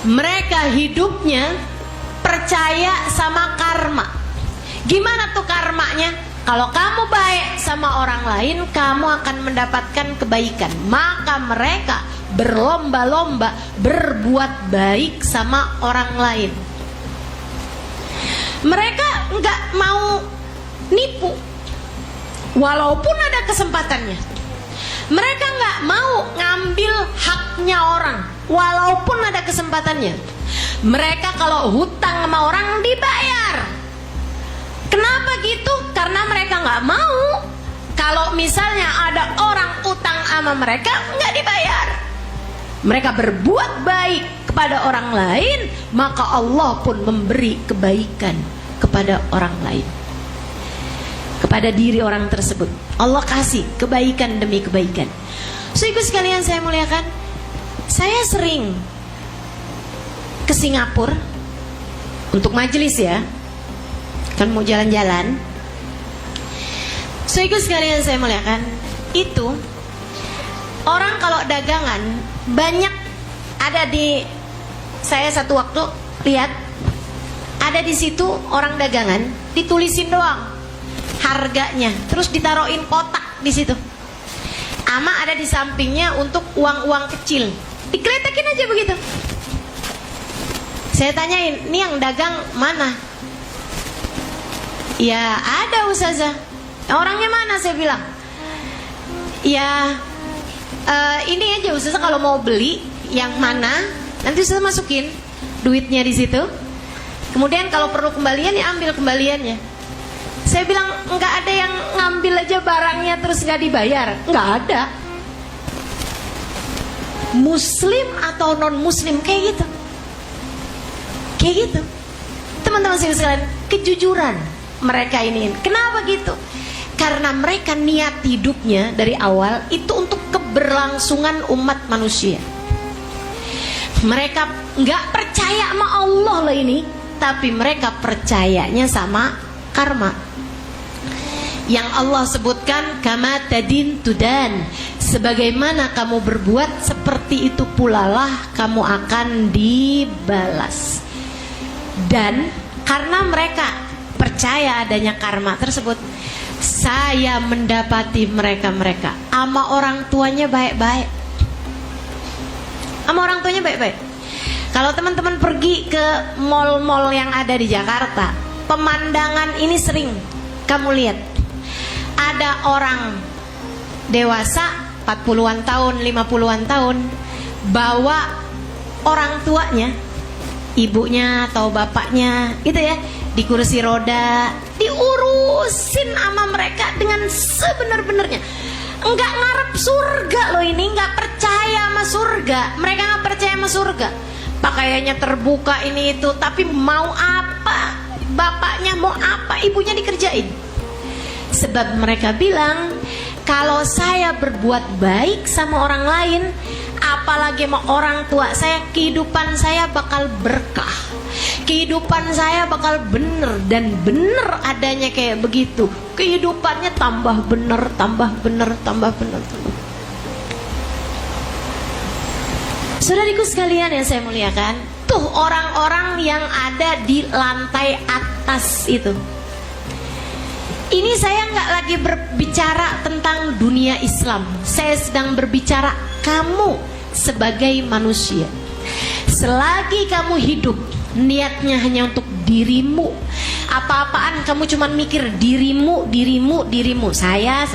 Mereka hidupnya percaya sama karma. Gimana tuh karmanya? Kalau kamu baik sama orang lain, kamu akan mendapatkan kebaikan. Maka mereka berlomba-lomba berbuat baik sama orang lain. Mereka nggak mau nipu, walaupun ada kesempatannya. Mereka nggak mau ngambil haknya orang, walaupun ada kesempatannya. Mereka kalau hutang sama orang dibayar. Kenapa gitu? Karena mereka nggak mau kalau misalnya ada orang utang sama mereka nggak dibayar. Mereka berbuat baik kepada orang lain, maka Allah pun memberi kebaikan kepada orang lain, kepada diri orang tersebut. Allah kasih kebaikan demi kebaikan. Ibu sekalian saya muliakan, saya sering ke Singapura untuk majelis ya, kan mau jalan-jalan. Ibu sekalian saya muliakan, itu orang kalau dagangan banyak ada di, saya satu waktu lihat ada di situ orang dagangan ditulisin doang harganya, terus ditaruhin kotak di situ. Ama ada di sampingnya untuk uang-uang kecil, dikletekin aja begitu. Saya tanyain, ini yang dagang mana? Ya ada Ustazah. Orangnya mana? Saya bilang, ya ini aja Ustazah, kalau mau beli yang mana nanti Ustazah masukin duitnya di situ. Kemudian kalau perlu kembalian ya ambil kembaliannya. Saya bilang, nggak ada yang ngambil aja barangnya terus nggak dibayar, nggak ada. Muslim atau non muslim kayak gitu, kayak gitu. Teman-teman sekalian, kejujuran mereka ini. Kenapa gitu? Karena mereka niat hidupnya dari awal itu untuk keberlangsungan umat manusia. Mereka nggak percaya sama Allah loh ini, tapi mereka percayanya sama karma. yang Allah sebutkan kama tadin tudan, sebagaimana kamu berbuat seperti itu pula lah kamu akan dibalas. Dan karena mereka percaya adanya karma tersebut, saya mendapati mereka ama orang tuanya baik-baik. Sama orang tuanya baik-baik. Kalau teman-teman pergi ke mall-mall yang ada di Jakarta, pemandangan ini sering kamu lihat. Ada orang dewasa 40-an tahun, 50-an tahun, bawa orang tuanya, ibunya atau bapaknya gitu ya, di kursi roda, diurusin sama mereka dengan sebenar-benarnya. Enggak ngarep surga loh ini, enggak percaya sama surga. Mereka enggak percaya sama surga. Pakaiannya terbuka ini itu, tapi mau apa? Bapaknya mau apa? Ibunya dikerjain. Sebab mereka bilang, kalau saya berbuat baik sama orang lain, apalagi sama orang tua saya, kehidupan saya bakal berkah, kehidupan saya bakal bener. Dan bener adanya kayak begitu, kehidupannya tambah bener, tambah bener, tambah bener. Saudariku sekalian yang saya muliakan, tuh orang-orang yang ada di lantai atas itu. Ini saya nggak lagi berbicara tentang dunia Islam, saya sedang berbicara kamu sebagai manusia. Selagi kamu hidup, niatnya hanya untuk dirimu, apa-apaan kamu cuma mikir dirimu, saya.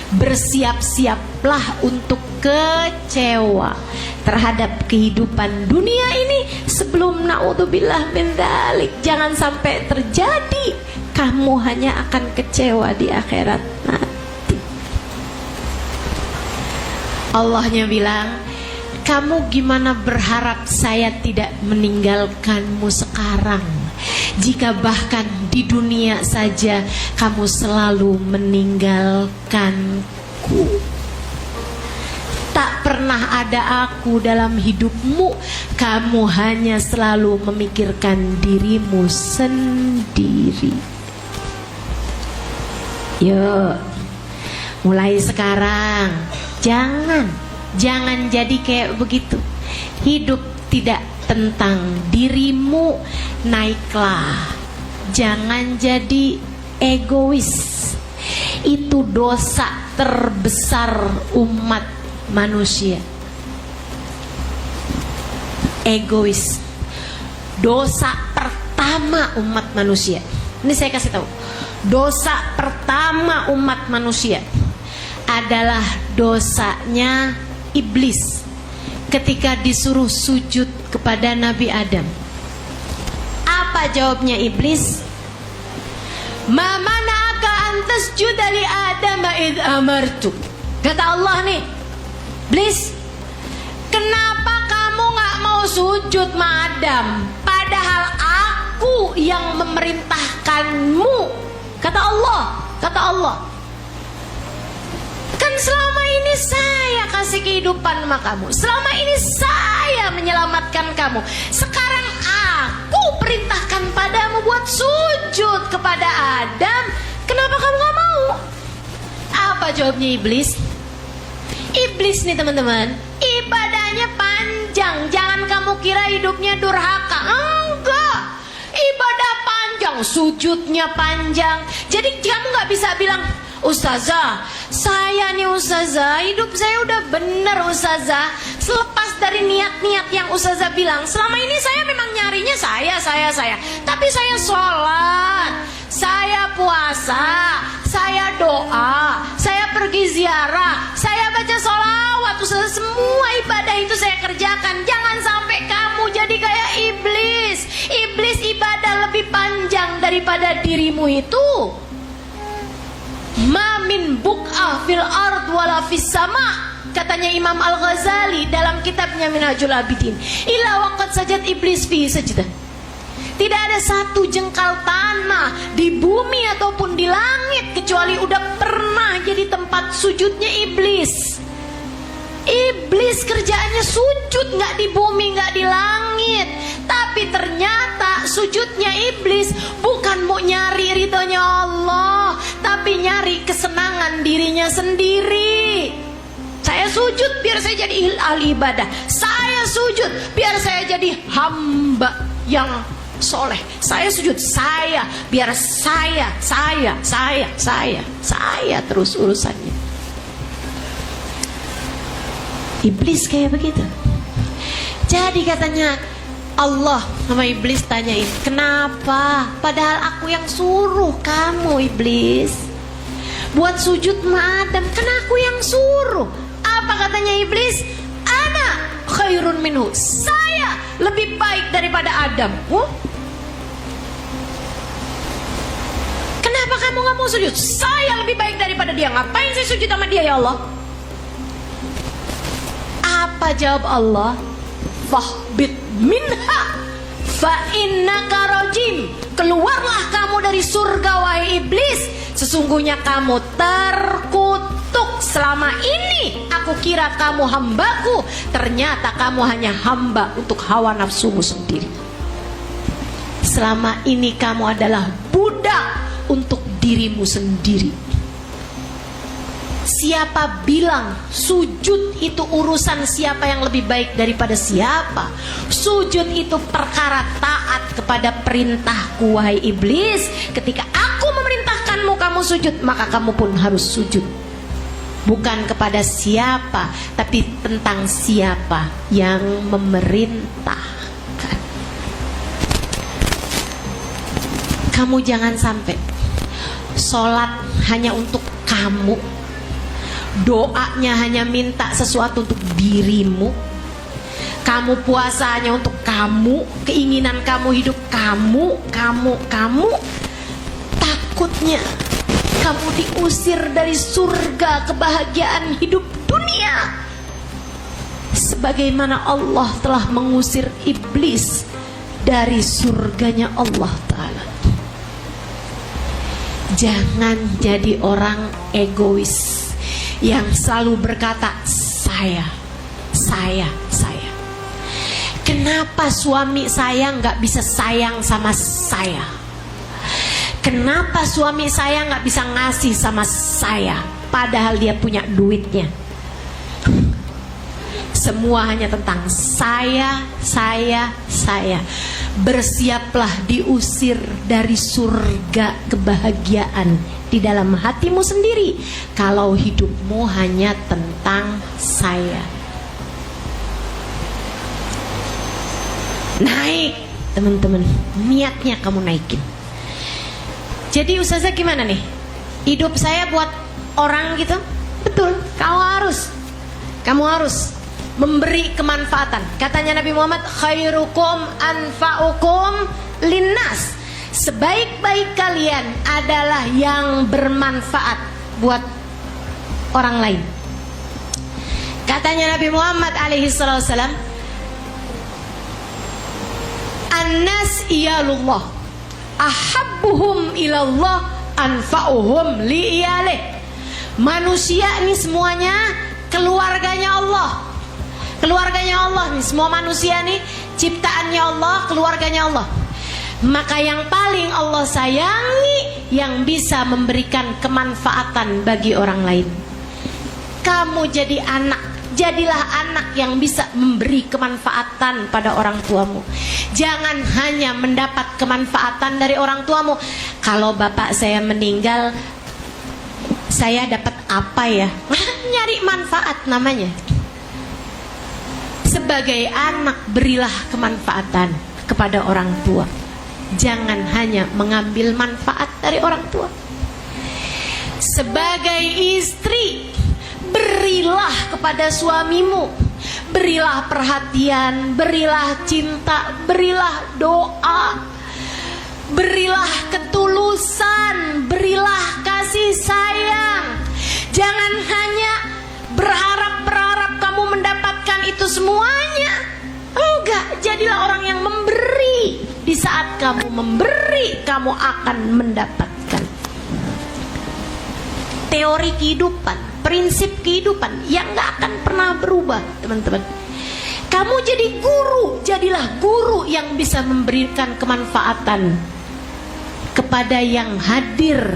Bersiap-siaplah untuk kecewa terhadap kehidupan dunia ini sebelum naudzubillah min dzalik. Jangan sampai terjadi, kamu hanya akan kecewa di akhirat nanti. Allahnya bilang, kamu gimana berharap saya tidak meninggalkanmu sekarang, jika bahkan di dunia saja kamu selalu meninggalkanku. Tak pernah ada aku dalam hidupmu, kamu hanya selalu memikirkan dirimu sendiri. Yuk, mulai sekarang jangan jadi kayak begitu. Hidup tidak tentang dirimu, naiklah. Jangan jadi egois. Itu dosa terbesar umat manusia. Egois. Dosa pertama umat manusia. Ini saya kasih tahu. Dosa pertama umat manusia adalah dosanya iblis ketika disuruh sujud kepada Nabi Adam. Apa jawabnya iblis? Ma mana'aka an tasjuda li Adam id amartu. Kata Allah nih, iblis, kenapa kamu gak mau sujud ma Adam, padahal aku yang memerintahkanmu. Kata Allah, kan selama ini saya kasih kehidupan sama kamu, selama ini saya menyelamatkan kamu. Sekarang aku perintahkan padamu buat sujud kepada Adam, kenapa kamu gak mau? Apa jawabnya iblis? Iblis nih teman-teman, ibadahnya panjang. Jangan kamu kira hidupnya durhaka. Enggak, ibadah panjang, sujudnya panjang. Jadi kamu gak bisa bilang, Ustazah, saya nih Ustazah, hidup saya udah bener Ustazah. Selepas dari niat-niat yang Ustazah bilang, selama ini saya memang nyarinya saya. Tapi saya sholat, saya puasa, saya doa, saya pergi ziarah, saya baca sholawat Ustazah. Semua ibadah itu saya kerjakan. Jangan sampai kamu jadi kayak iblis. Iblis ibadah lebih panjang daripada dirimu itu. Ma min buk'ah fil ard wala fis sama, katanya Imam Al-Ghazali dalam kitabnya Minhajul Abidin, illa waqad sajad iblis fihi sajdah. Tidak ada satu jengkal tanah di bumi ataupun di langit kecuali udah pernah jadi tempat sujudnya iblis. Iblis kerjaannya sujud, nggak di bumi, nggak di langit. Tapi ternyata sujudnya iblis bukan mau nyari ridhonya Allah, tapi nyari kesenangan dirinya sendiri. Saya sujud biar saya jadi ahli ibadah. Saya sujud biar saya jadi hamba yang soleh. Saya sujud biar saya terus urusannya. Iblis kayak begitu. Jadi katanya Allah sama iblis tanyain, kenapa? Padahal aku yang suruh kamu iblis buat sujud sama Adam, kan aku yang suruh. Apa katanya iblis? Ana khairun minhu, saya lebih baik daripada Adam. Kenapa kamu gak mau sujud? Saya lebih baik daripada dia. Ngapain saya sujud sama dia ya Allah? Apa jawab Allah? Fahbit minha fa innaka rajim. Keluarlah kamu dari surga wahai iblis, sesungguhnya kamu terkutuk. Selama ini aku kira kamu hambaku, ternyata kamu hanya hamba untuk hawa nafsumu sendiri. Selama ini kamu adalah budak untuk dirimu sendiri. Siapa bilang sujud itu urusan siapa yang lebih baik daripada siapa? Sujud itu perkara taat kepada perintahku wahai iblis. Ketika aku memerintahkanmu kamu sujud, maka kamu pun harus sujud. Bukan kepada siapa, tapi tentang siapa yang memerintahkan. Kamu jangan sampai sholat hanya untuk kamu, doanya hanya minta sesuatu untuk dirimu, kamu puasa hanya untuk kamu, keinginan kamu hidup kamu. Takutnya kamu diusir dari surga kebahagiaan hidup dunia, sebagaimana Allah telah mengusir iblis dari surganya Allah Ta'ala. Jangan jadi orang egois yang selalu berkata saya. Kenapa suami saya nggak bisa sayang sama saya? Kenapa suami saya nggak bisa ngasih sama saya? Padahal dia punya duitnya. Semua hanya tentang saya. Bersiaplah diusir dari surga kebahagiaan di dalam hatimu sendiri kalau hidupmu hanya tentang saya. Naik teman-teman, niatnya kamu naikin. Jadi ustazah gimana nih? Hidup saya buat orang gitu? Betul, kamu harus memberi kemanfaatan. Katanya Nabi Muhammad, khairukum anfa'ukum linnas. Sebaik-baik kalian adalah yang bermanfaat buat orang lain. Katanya Nabi Muhammad alaihi salam, annas iyalullah ahabbuhum ilallah anfa'uhum li'iyalih. Manusia ini semuanya keluarganya Allah. Keluarganya Allah nih, semua manusia nih ciptaannya Allah, keluarganya Allah. Maka yang paling Allah sayangi yang bisa memberikan kemanfaatan bagi orang lain. Kamu jadi anak, jadilah anak yang bisa memberi kemanfaatan pada orang tuamu. Jangan hanya mendapat kemanfaatan dari orang tuamu. Kalau bapak saya meninggal, saya dapat apa ya? Nyari manfaat namanya. Sebagai anak, berilah kemanfaatan kepada orang tua. Jangan hanya mengambil manfaat dari orang tua. Sebagai istri, berilah kepada suamimu, berilah perhatian, berilah cinta, berilah doa, berilah ketulusan, berilah kasih sayang. Jangan hanya berharap kamu mendapatkan itu semuanya. Enggak, jadilah orang yang memberi. Di saat kamu memberi, kamu akan mendapatkan. Teori kehidupan, prinsip kehidupan yang gak akan pernah berubah, teman-teman. Kamu jadi guru, jadilah guru yang bisa memberikan kemanfaatan kepada yang hadir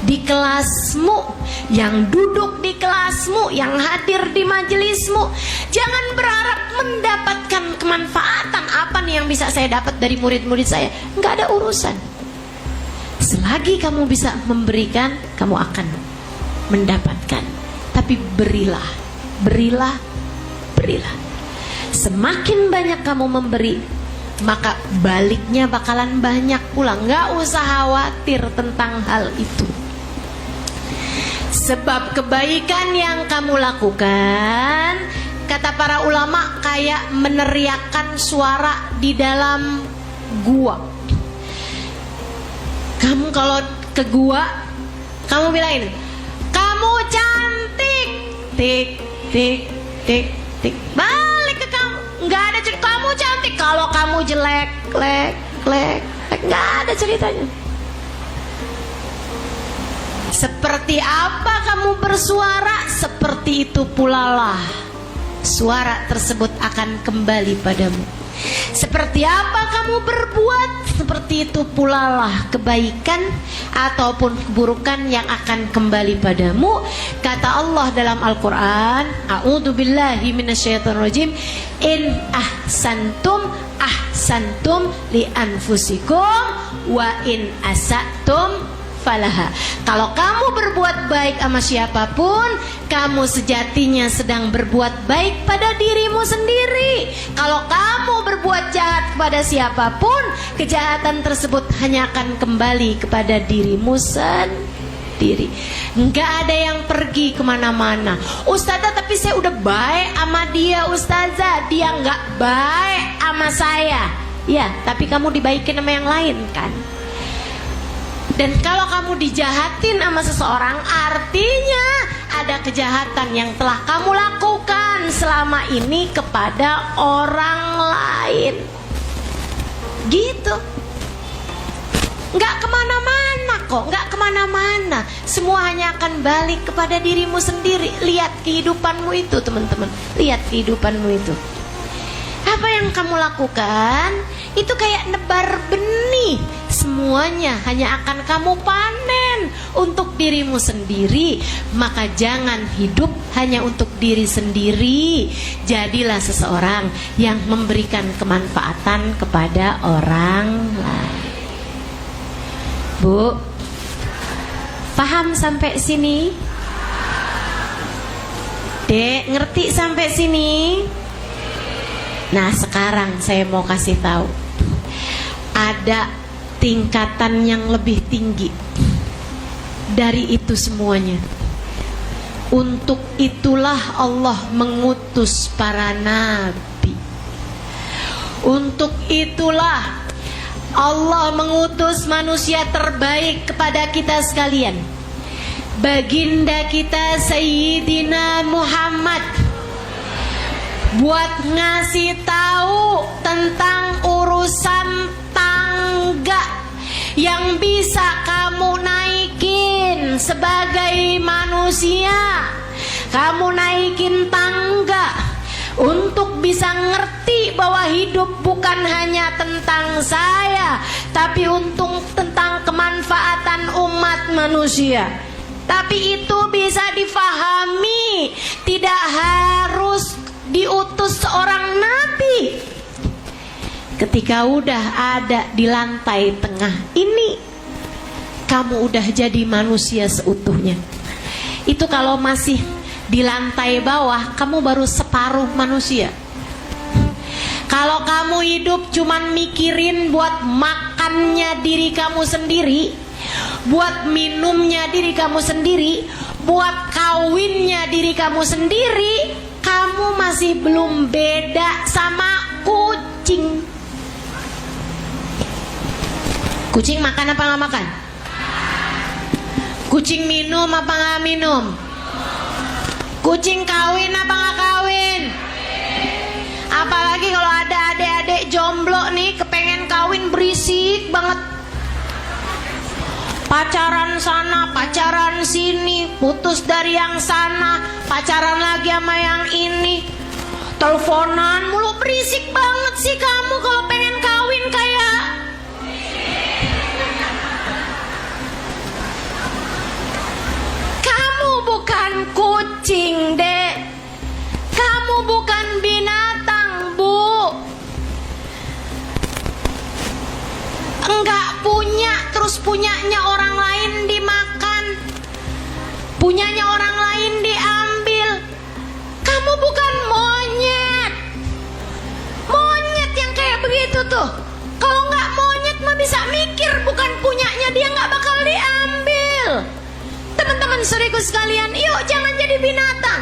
di kelasmu, yang duduk di kelasmu, yang hadir di majelismu. Jangan berharap mendapatkan kemanfaatan. Apa nih yang bisa saya dapat dari murid-murid saya? Nggak ada urusan. Selagi kamu bisa memberikan, kamu akan mendapatkan. Tapi berilah, berilah, berilah. Semakin banyak kamu memberi, maka baliknya bakalan banyak pula. Nggak usah khawatir tentang hal itu. Sebab kebaikan yang kamu lakukan, kata para ulama, kayak meneriakkan suara di dalam gua. Kamu kalau ke gua, kamu bilangin, kamu cantik, tik, tik, tik, tik. Balik ke kamu, nggak ada cerita kamu cantik. Kalau kamu jelek, lek, lek, lek, nggak ada ceritanya. Seperti apa kamu bersuara, seperti itu pula lah suara tersebut akan kembali padamu. Seperti apa kamu berbuat, seperti itu pula lah kebaikan ataupun keburukan yang akan kembali padamu. Kata Allah dalam Al-Quran, a'udzubillahi minasyaitonirrajim, in ahsantum ahsantum li anfusikum wa in asatum falaha. Kalau kamu berbuat baik sama siapapun, kamu sejatinya sedang berbuat baik pada dirimu sendiri. Kalau kamu berbuat jahat kepada siapapun, kejahatan tersebut hanya akan kembali kepada dirimu sendiri. Enggak ada yang pergi kemana-mana. Ustazah, tapi saya udah baik sama dia. Ustazah, dia enggak baik sama saya. Ya, tapi kamu dibaikin sama yang lain kan. Dan kalau kamu dijahatin sama seseorang, artinya ada kejahatan yang telah kamu lakukan selama ini kepada orang lain. Gitu. Nggak kemana-mana kok, nggak kemana-mana. Semua hanya akan balik kepada dirimu sendiri. Lihat kehidupanmu itu, teman-teman. Lihat kehidupanmu itu. Apa yang kamu lakukan itu kayak nebar benih. Semuanya hanya akan kamu panen untuk dirimu sendiri. Maka jangan hidup hanya untuk diri sendiri. Jadilah seseorang yang memberikan kemanfaatan kepada orang lain. Bu, paham sampai sini? Dek, ngerti sampai sini? Nah, sekarang saya mau kasih tahu. Ada tingkatan yang lebih tinggi dari itu semuanya. Untuk itulah Allah mengutus para nabi. Untuk itulah Allah mengutus manusia terbaik kepada kita sekalian, baginda kita Sayyidina Muhammad, buat ngasih tahu tentang urusan tangga yang bisa kamu naikin sebagai manusia. Kamu naikin tangga untuk bisa ngerti bahwa hidup bukan hanya tentang saya, tapi untuk tentang kemanfaatan umat manusia. Tapi itu bisa difahami, tidak harus diutus seorang nabi. Ketika udah ada di lantai tengah ini, kamu udah jadi manusia seutuhnya. Itu kalau masih di lantai bawah, kamu baru separuh manusia. Kalau kamu hidup cuman mikirin buat makannya diri kamu sendiri, buat minumnya diri kamu sendiri, buat kawinnya diri kamu sendiri, kamu masih belum beda sama kucing. Kucing makan apa nggak makan? Kucing minum apa nggak minum? Kucing kawin apa nggak kawin? Apalagi kalau ada adik-adik jomblo nih kepengen kawin, berisik banget. Pacaran sana, pacaran sini, putus dari yang sana, pacaran lagi sama yang ini. teleponan mulu, berisik banget sih kamu kalau pengen kawin kayak. Kamu bukan kucing, Dek. Kamu bukan binatang, Bu. Enggak punya, terus punyanya orang lain dimakan, punyanya orang lain diambil. Kamu bukan monyet. Monyet yang kayak begitu tuh, kalau nggak monyet mah bisa mikir bukan punyanya dia, nggak bakal diambil. Teman-teman saudaraku sekalian, yuk jangan jadi binatang.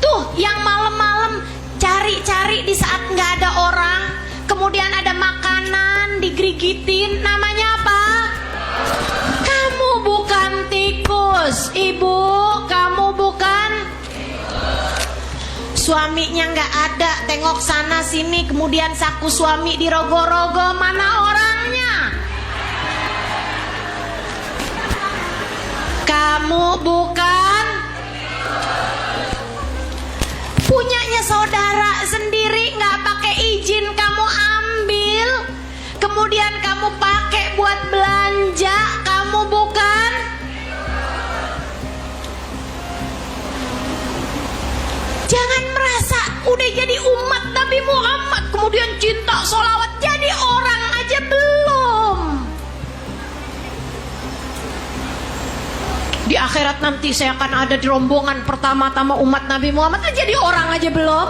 Tuh yang malam-malam cari-cari di saat nggak ada orang, kemudian ada makanan digrigitin, namanya apa? Kamu bukan tikus, Ibu. Kamu bukan. Suaminya nggak ada, tengok sana sini, kemudian saku suami dirogoh-rogoh, mana orangnya? Kamu bukan. Punyanya saudara sendiri nggak pakai izin kamu ambil, kemudian kamu pakai buat belanja, kamu bukan. Jangan merasa udah jadi umat Nabi Muhammad kemudian cinta sholawat, jadi orang aja belum. Di akhirat nanti saya akan ada di rombongan pertama-tama umat Nabi Muhammad, jadi orang aja belum.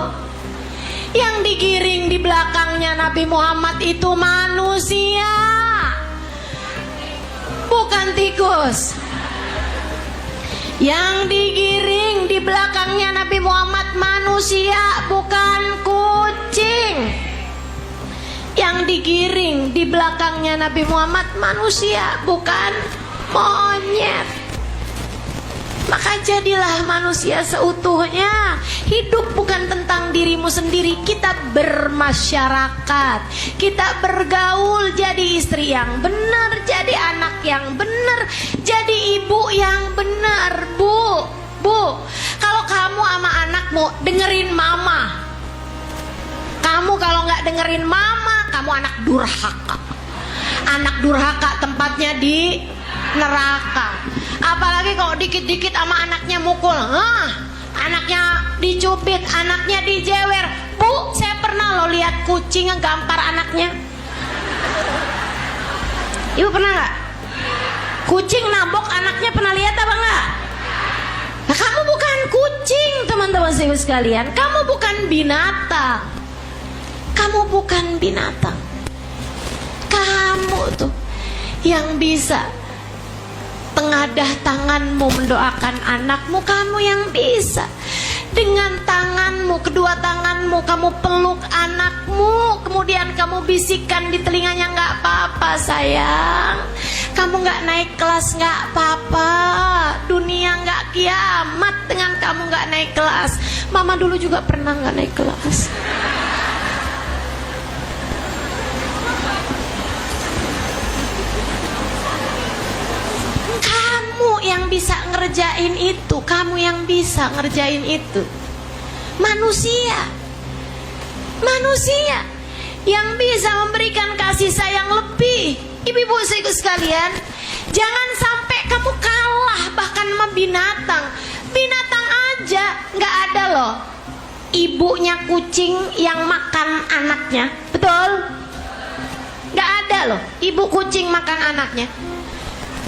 Yang digiring di belakangnya Nabi Muhammad itu manusia, bukan tikus. Yang digiring di belakangnya Nabi Muhammad manusia, bukan kucing. Yang digiring di belakangnya Nabi Muhammad manusia, bukan monyet. Maka jadilah manusia seutuhnya. Hidup bukan tentang dirimu sendiri. Kita bermasyarakat, kita bergaul, jadi istri yang benar, jadi anak yang benar, jadi ibu yang benar. Bu, kalau kamu sama anakmu dengerin mama, kamu kalau nggak dengerin mama, kamu anak durhaka. Anak durhaka tempatnya di neraka. Apalagi kalau dikit-dikit sama anaknya mukul, anaknya dicubit, anaknya dijewer. Bu, saya pernah lo lihat kucing ngegampar anaknya. Ibu pernah nggak? Kucing nabok anaknya, pernah lihat apa nggak? Nah, kamu bukan kucing, teman-teman saya sekalian. Kamu bukan binatang. Kamu bukan binatang. Kamu tuh yang bisa tengadah tanganmu mendoakan anakmu, kamu yang bisa. Dengan tanganmu, kedua tanganmu, kamu peluk anakmu, kemudian kamu bisikkan di telinganya, nggak apa-apa sayang, kamu nggak naik kelas nggak apa-apa, dunia nggak kiamat dengan kamu nggak naik kelas. Mama dulu juga pernah nggak naik kelas. Yang bisa ngerjain itu, kamu yang bisa ngerjain itu. Manusia yang bisa memberikan kasih sayang lebih. Ibu-ibu saudaraku sekalian, jangan sampai kamu kalah bahkan sama binatang. Binatang aja nggak ada loh ibunya kucing yang makan anaknya, betul? Nggak ada loh ibu kucing makan anaknya.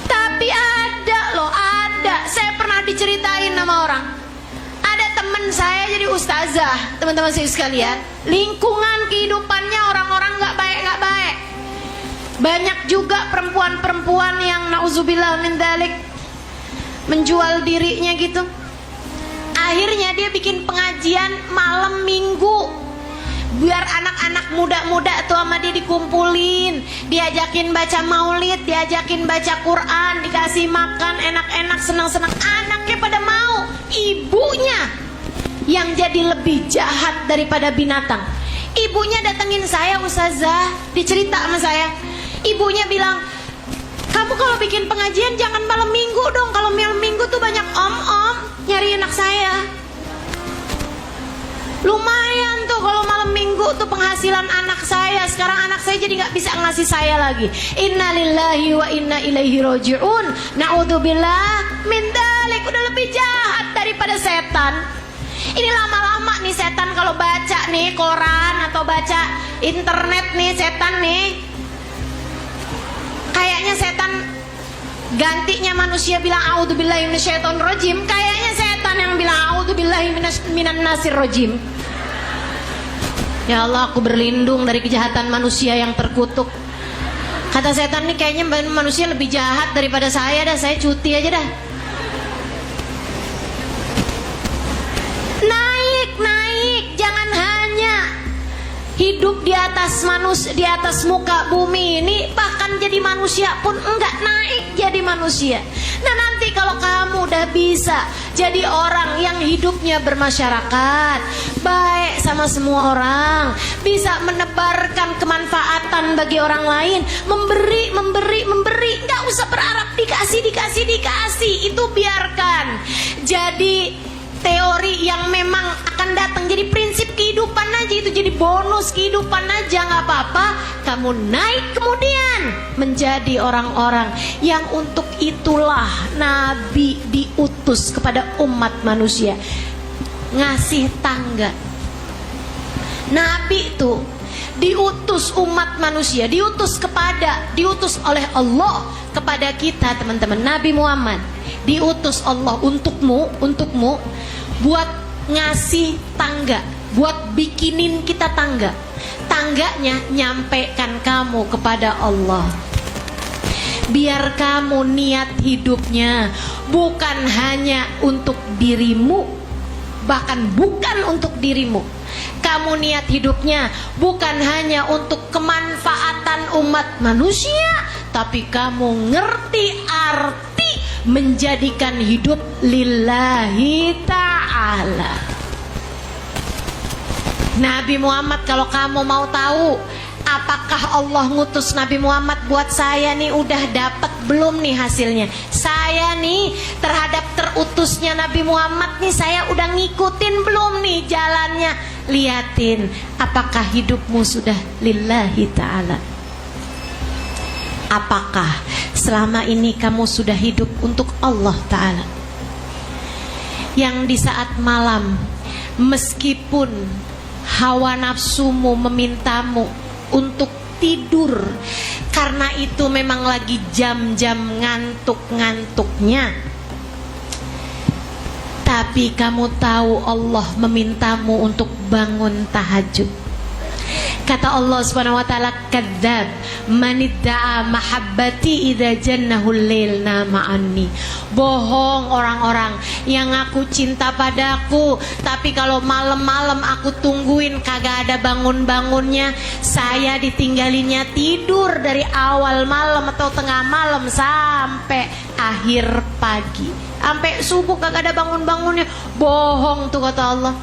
Tapi ada loh, ada. Saya pernah diceritain sama orang. Ada teman saya jadi ustazah, teman-teman saya sekalian. Lingkungan kehidupannya orang-orang nggak baik. Banyak juga perempuan-perempuan yang nauzubillah min dzalik menjual dirinya gitu. Akhirnya dia bikin pengajian malam minggu, biar anak-anak muda-muda tuh sama dia dikumpulin, diajakin baca maulid, diajakin baca Quran, dikasih makan enak-enak, senang-senang. Anaknya pada mau. Ibunya yang jadi lebih jahat daripada binatang. Ibunya datengin saya, ustazah, dicerita sama saya. Ibunya bilang, kamu kalau bikin pengajian jangan malam minggu dong. Kalau malam minggu tuh banyak om-om nyari anak saya. Lumayan tuh kalau malam minggu tuh penghasilan anak saya. Sekarang anak saya jadi gak bisa ngasih saya lagi. Innalillahi wa inna ilaihi roji'un. Na'udzubillah min dzalik. Udah lebih jahat daripada setan. Ini lama-lama nih setan kalau baca nih koran atau baca internet nih, setan nih kayaknya setan gantinya manusia bilang a'udzubillahi minasyaitonirrajim, kayaknya setan yang bilang a'udzubillahi minan nasir rajim. Ya Allah, aku berlindung dari kejahatan manusia yang terkutuk. Kata setan nih kayaknya manusia lebih jahat daripada saya dah, saya cuti aja dah. Naik, jangan hanya hidup di atas di atas muka bumi ini, bahkan jadi manusia pun enggak, naik jadi manusia. Nah nanti kalau kamu udah bisa jadi orang yang hidupnya bermasyarakat, baik sama semua orang, bisa menebarkan kemanfaatan bagi orang lain, memberi, nggak usah berharap dikasih, itu biarkan jadi teori yang memang akan datang, jadi prinsip kehidupan aja, itu jadi bonus kehidupan aja, nggak apa-apa. Kamu naik kemudian menjadi orang-orang yang untuk itulah Nabi diutus kepada umat manusia, ngasih tangga. Nabi itu diutus umat manusia, diutus oleh Allah kepada kita teman-teman. Nabi Muhammad diutus Allah untukmu buat ngasih tangga, buat bikinin kita tangganya nyampaikan kamu kepada Allah. Biar kamu niat hidupnya bukan hanya untuk dirimu, bahkan bukan untuk dirimu. Kamu niat hidupnya bukan hanya untuk kemanfaatan umat manusia, tapi kamu ngerti arti menjadikan hidup lillahi ta'ala. Nabi Muhammad, kalau kamu mau tahu apakah Allah ngutus Nabi Muhammad buat saya nih, udah dapat belum nih hasilnya? Saya nih terhadap terutusnya Nabi Muhammad nih, saya udah ngikutin belum nih jalannya? Liatin apakah hidupmu sudah lillahi ta'ala. Apakah selama ini kamu sudah hidup untuk Allah Ta'ala, yang di saat malam meskipun hawa nafsumu memintamu untuk tidur, karena itu memang lagi jam-jam ngantuk-ngantuknya, tapi kamu tahu Allah memintamu untuk bangun tahajud. Kata Allah Subhanahu wa taala, kadzab manidda'a mahabbati idza jannahul lail nama anni. Bohong orang-orang yang ngaku cinta padaku, tapi kalau malam-malam aku tungguin kagak ada bangun-bangunnya. Saya ditinggalinnya tidur dari awal malam atau tengah malam sampai akhir pagi, sampai subuh kagak ada bangun-bangunnya. Bohong tuh kata Allah.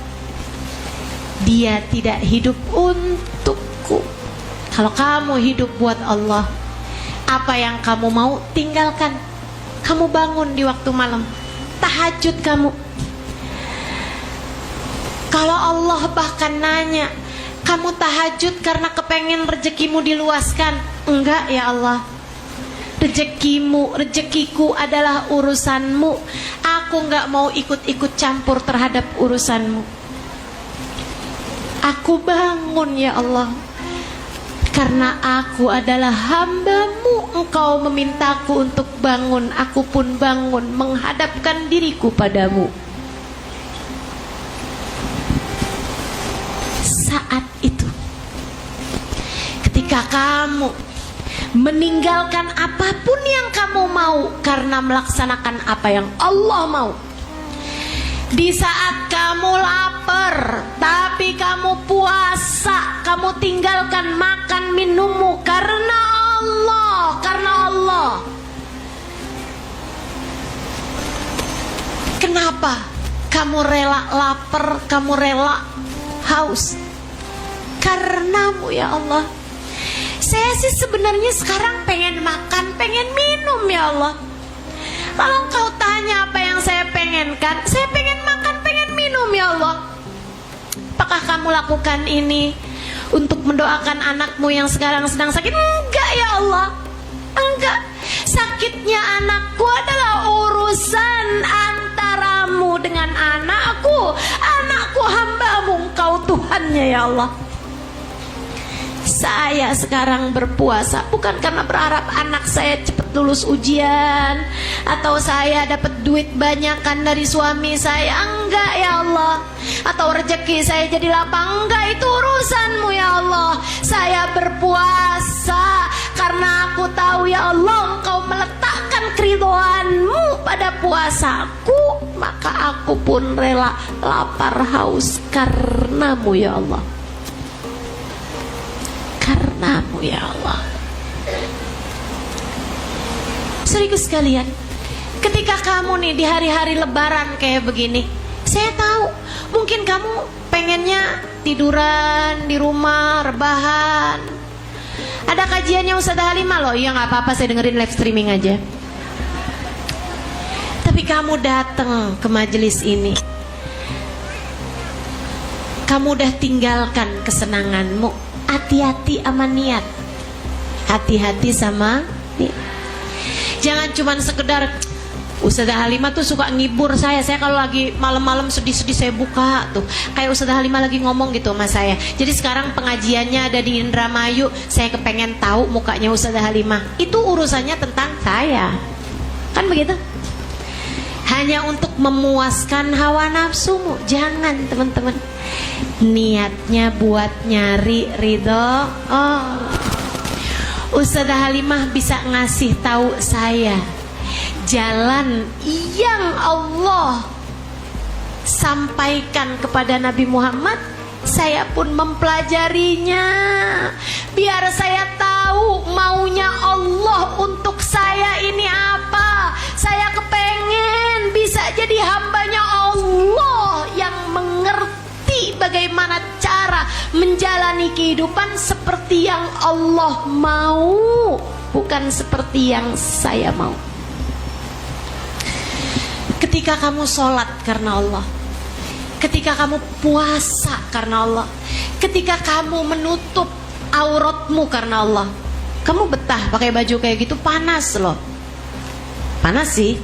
Dia tidak hidup untukku. Kalau kamu hidup buat Allah, apa yang kamu mau tinggalkan. Kamu bangun di waktu malam, tahajud kamu. Kalau Allah bahkan nanya, kamu tahajud karena kepengen rezekimu diluaskan? Enggak ya Allah, rezekiku adalah urusanmu. Aku enggak mau ikut-ikut campur terhadap urusanmu. Aku bangun ya Allah karena aku adalah hamba-Mu. Engkau memintaku untuk bangun, aku pun bangun menghadapkan diriku padamu. Saat itu, ketika kamu meninggalkan apapun yang kamu mau karena melaksanakan apa yang Allah mau, di saat kamu lapar tapi kamu puasa, kamu tinggalkan makan minummu karena Allah. Kenapa kamu rela lapar, kamu rela haus? Karenamu ya Allah. Saya sih sebenarnya sekarang pengen makan, pengen minum ya Allah. Kalau kau tanya apa yang saya pengenkan, saya pengen makan, pengen minum ya Allah. Apa apakah kamu lakukan ini untuk mendoakan anakmu yang sekarang sedang sakit? Enggak ya Allah, enggak. Sakitnya anakku adalah urusan antaramu dengan anakku. Anakku hambamu, engkau Tuhannya ya Allah. Saya sekarang berpuasa bukan karena berharap anak saya cepat lulus ujian, atau saya dapat duit banyakan dari suami saya. Enggak ya Allah. Atau rezeki saya jadi lapang. Enggak, itu urusanmu ya Allah. Saya berpuasa karena aku tahu ya Allah, engkau meletakkan keridhoanmu pada puasaku, maka aku pun rela lapar haus karenamu ya Allah. Karenamu ya Allah. Saudaraku sekalian, ketika kamu nih di hari-hari lebaran kayak begini, saya tahu mungkin kamu pengennya tiduran di rumah, rebahan. Ada kajiannya Ustazah Halimah loh. Ya gak apa-apa, saya dengerin live streaming aja. Tapi kamu datang ke majelis ini, kamu udah tinggalkan kesenanganmu. Hati-hati sama niat. Hati-hati sama niat. Jangan cuman sekedar, Ustazah Halimah tuh suka ngibur saya kalau lagi malam-malam sedih-sedih saya buka tuh, kayak Ustazah Halimah lagi ngomong gitu sama saya. Jadi sekarang pengajiannya ada di Indramayu, saya kepengen tahu mukanya Ustazah Halimah. Itu urusannya tentang saya, kan begitu? Hanya untuk memuaskan hawa nafsumu. Jangan teman-teman. Niatnya buat nyari ridho Ustazah Halimah bisa ngasih tahu saya jalan yang Allah sampaikan kepada Nabi Muhammad. Saya pun mempelajarinya biar saya tahu maunya Allah untuk saya ini apa. Saya kepengen bisa jadi hambanya Allah yang mengerti bagaimana cara menjalani kehidupan seperti yang Allah mau, bukan seperti yang saya mau. Ketika kamu sholat karena Allah, ketika kamu puasa karena Allah, ketika kamu menutup auratmu karena Allah, kamu betah pakai baju kayak gitu? Panas loh. Panas sih,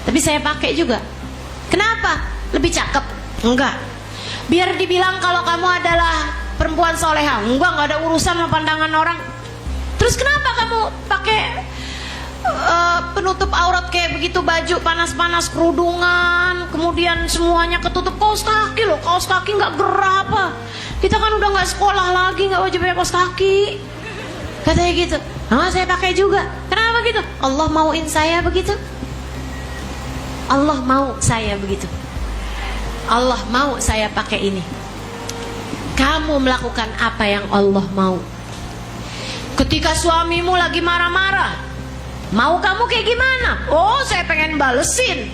tapi saya pakai juga. Kenapa? Lebih cakep? Enggak. Biar dibilang kalau kamu adalah perempuan soleha? Enggak, nggak ada urusan sama pandangan orang. Terus kenapa kamu pakai penutup aurat kayak begitu, baju panas-panas, kerudungan, kemudian semuanya ketutup? Kaos kaki loh, kaos kaki nggak gerah apa? Kita kan udah nggak sekolah lagi, nggak wajib pakai kaos kaki. Katanya gitu. Nah, saya pakai juga. Kenapa gitu? Allah mauin saya begitu. Allah mau saya begitu. Allah mau saya pakai ini. Kamu melakukan apa yang Allah mau. Ketika suamimu lagi marah-marah, mau kamu kayak gimana? Oh, saya pengen balesin.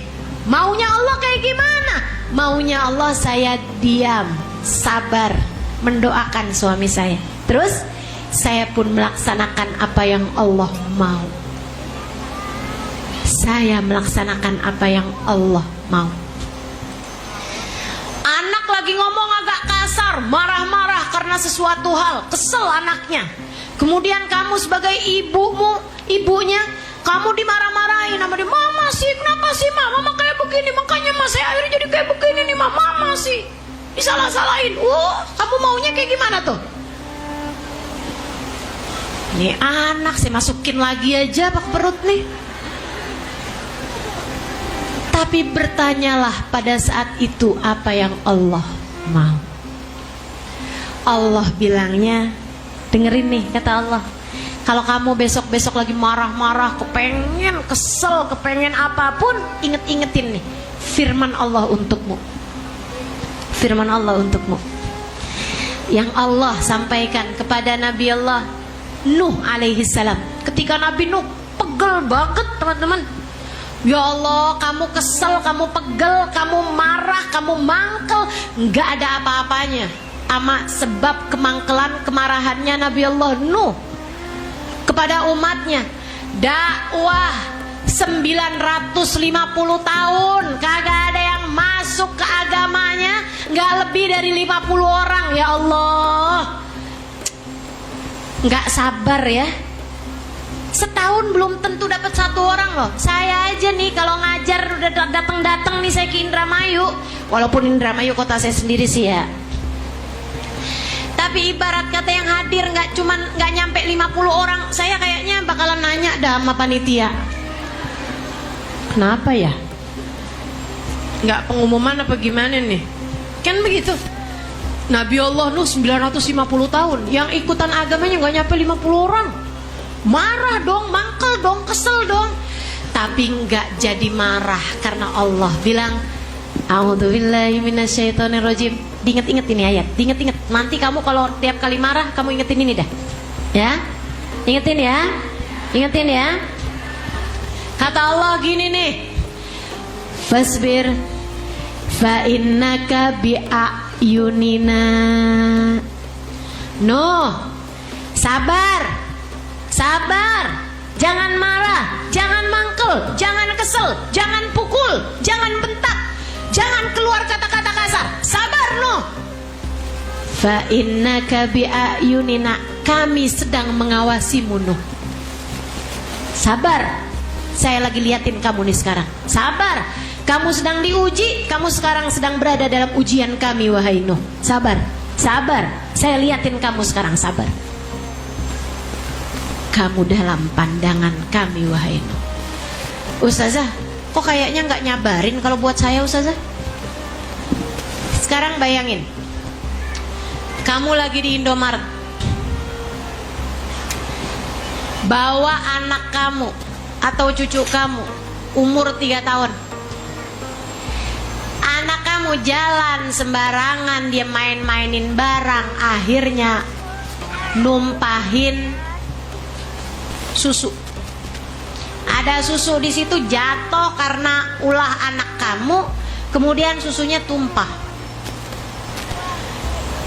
Maunya Allah kayak gimana? Maunya Allah saya diam, sabar, mendoakan suami saya. Terus saya pun melaksanakan apa yang Allah mau. Saya melaksanakan apa yang Allah mau. Anak lagi ngomong agak kasar, marah-marah karena sesuatu hal, kesel anaknya. Kemudian kamu sebagai ibunya, kamu dimarah-marahin sama dia. Mama sih, kenapa sih mama kayak begini? Makanya mas saya akhirnya jadi kayak begini nih mama sih. Disalah-salahin. Kamu maunya kayak gimana tuh? Nih anak saya masukin lagi aja pak perut nih. Tapi bertanyalah pada saat itu apa yang Allah mau. Allah bilangnya, dengerin nih kata Allah, kalau kamu besok-besok lagi marah-marah, kepengen, kesel, kepengen apapun, inget-ingetin nih firman Allah untukmu. Firman Allah untukmu yang Allah sampaikan kepada Nabi Allah Nuh alaihi salam. Ketika Nabi Nuh pegel banget teman-teman. Ya Allah, kamu kesel, kamu pegel, kamu marah, kamu mangkel, nggak ada apa-apanya sama sebab kemangkelan, kemarahannya Nabi Allah Nuh kepada umatnya. Dakwah 950 tahun kagak ada yang yang masuk ke agamanya nggak lebih dari 50 orang. Ya Allah, nggak sabar ya. Setahun belum tentu dapat 1 orang loh. Saya aja nih kalau ngajar udah datang nih saya ke Indramayu. Walaupun Indramayu kota saya sendiri sih ya. Tapi ibarat kata yang hadir nggak nyampe 50 orang, saya kayaknya bakalan nanya dah sama panitia. Kenapa ya? Nggak pengumuman apa gimana nih? Kan begitu. Nabi Allah Nuh 950 tahun, yang ikutan agamanya nggak nyampe 50 orang. Marah dong, mangkel dong, kesel dong. Tapi nggak jadi marah karena Allah bilang, A'udzubillahi minasyaitonirrajim. Diinget-inget ini ayat, diinget-inget. Nanti kamu kalau tiap kali marah, kamu ingetin ini dah. Ya, ingetin ya, ingetin ya. Kata Allah gini nih, fasbir fa innaka bi'ayunina. Nuh, sabar. Sabar, jangan marah, jangan mangkel, jangan kesel, jangan pukul, jangan bentak, jangan keluar kata-kata kasar. Sabar Nuh. Fa innaka bi'ayunina, kami sedang mengawasimu Nuh. Sabar, saya lagi liatin kamu nih sekarang. Sabar, kamu sedang diuji, kamu sekarang sedang berada dalam ujian kami wahai Nuh. Sabar, sabar, saya liatin kamu sekarang. Sabar, kamu dalam pandangan kami wahai Nuh. Ustazah, kok kayaknya nggak nyabarin kalau buat saya Ustazah? Sekarang bayangin, kamu lagi di Indomaret, bawa anak kamu atau cucu kamu umur 3 tahun. Anak kamu jalan sembarangan, dia main-mainin barang, akhirnya numpahin susu. Ada susu di situ jatuh karena ulah anak kamu, kemudian susunya tumpah.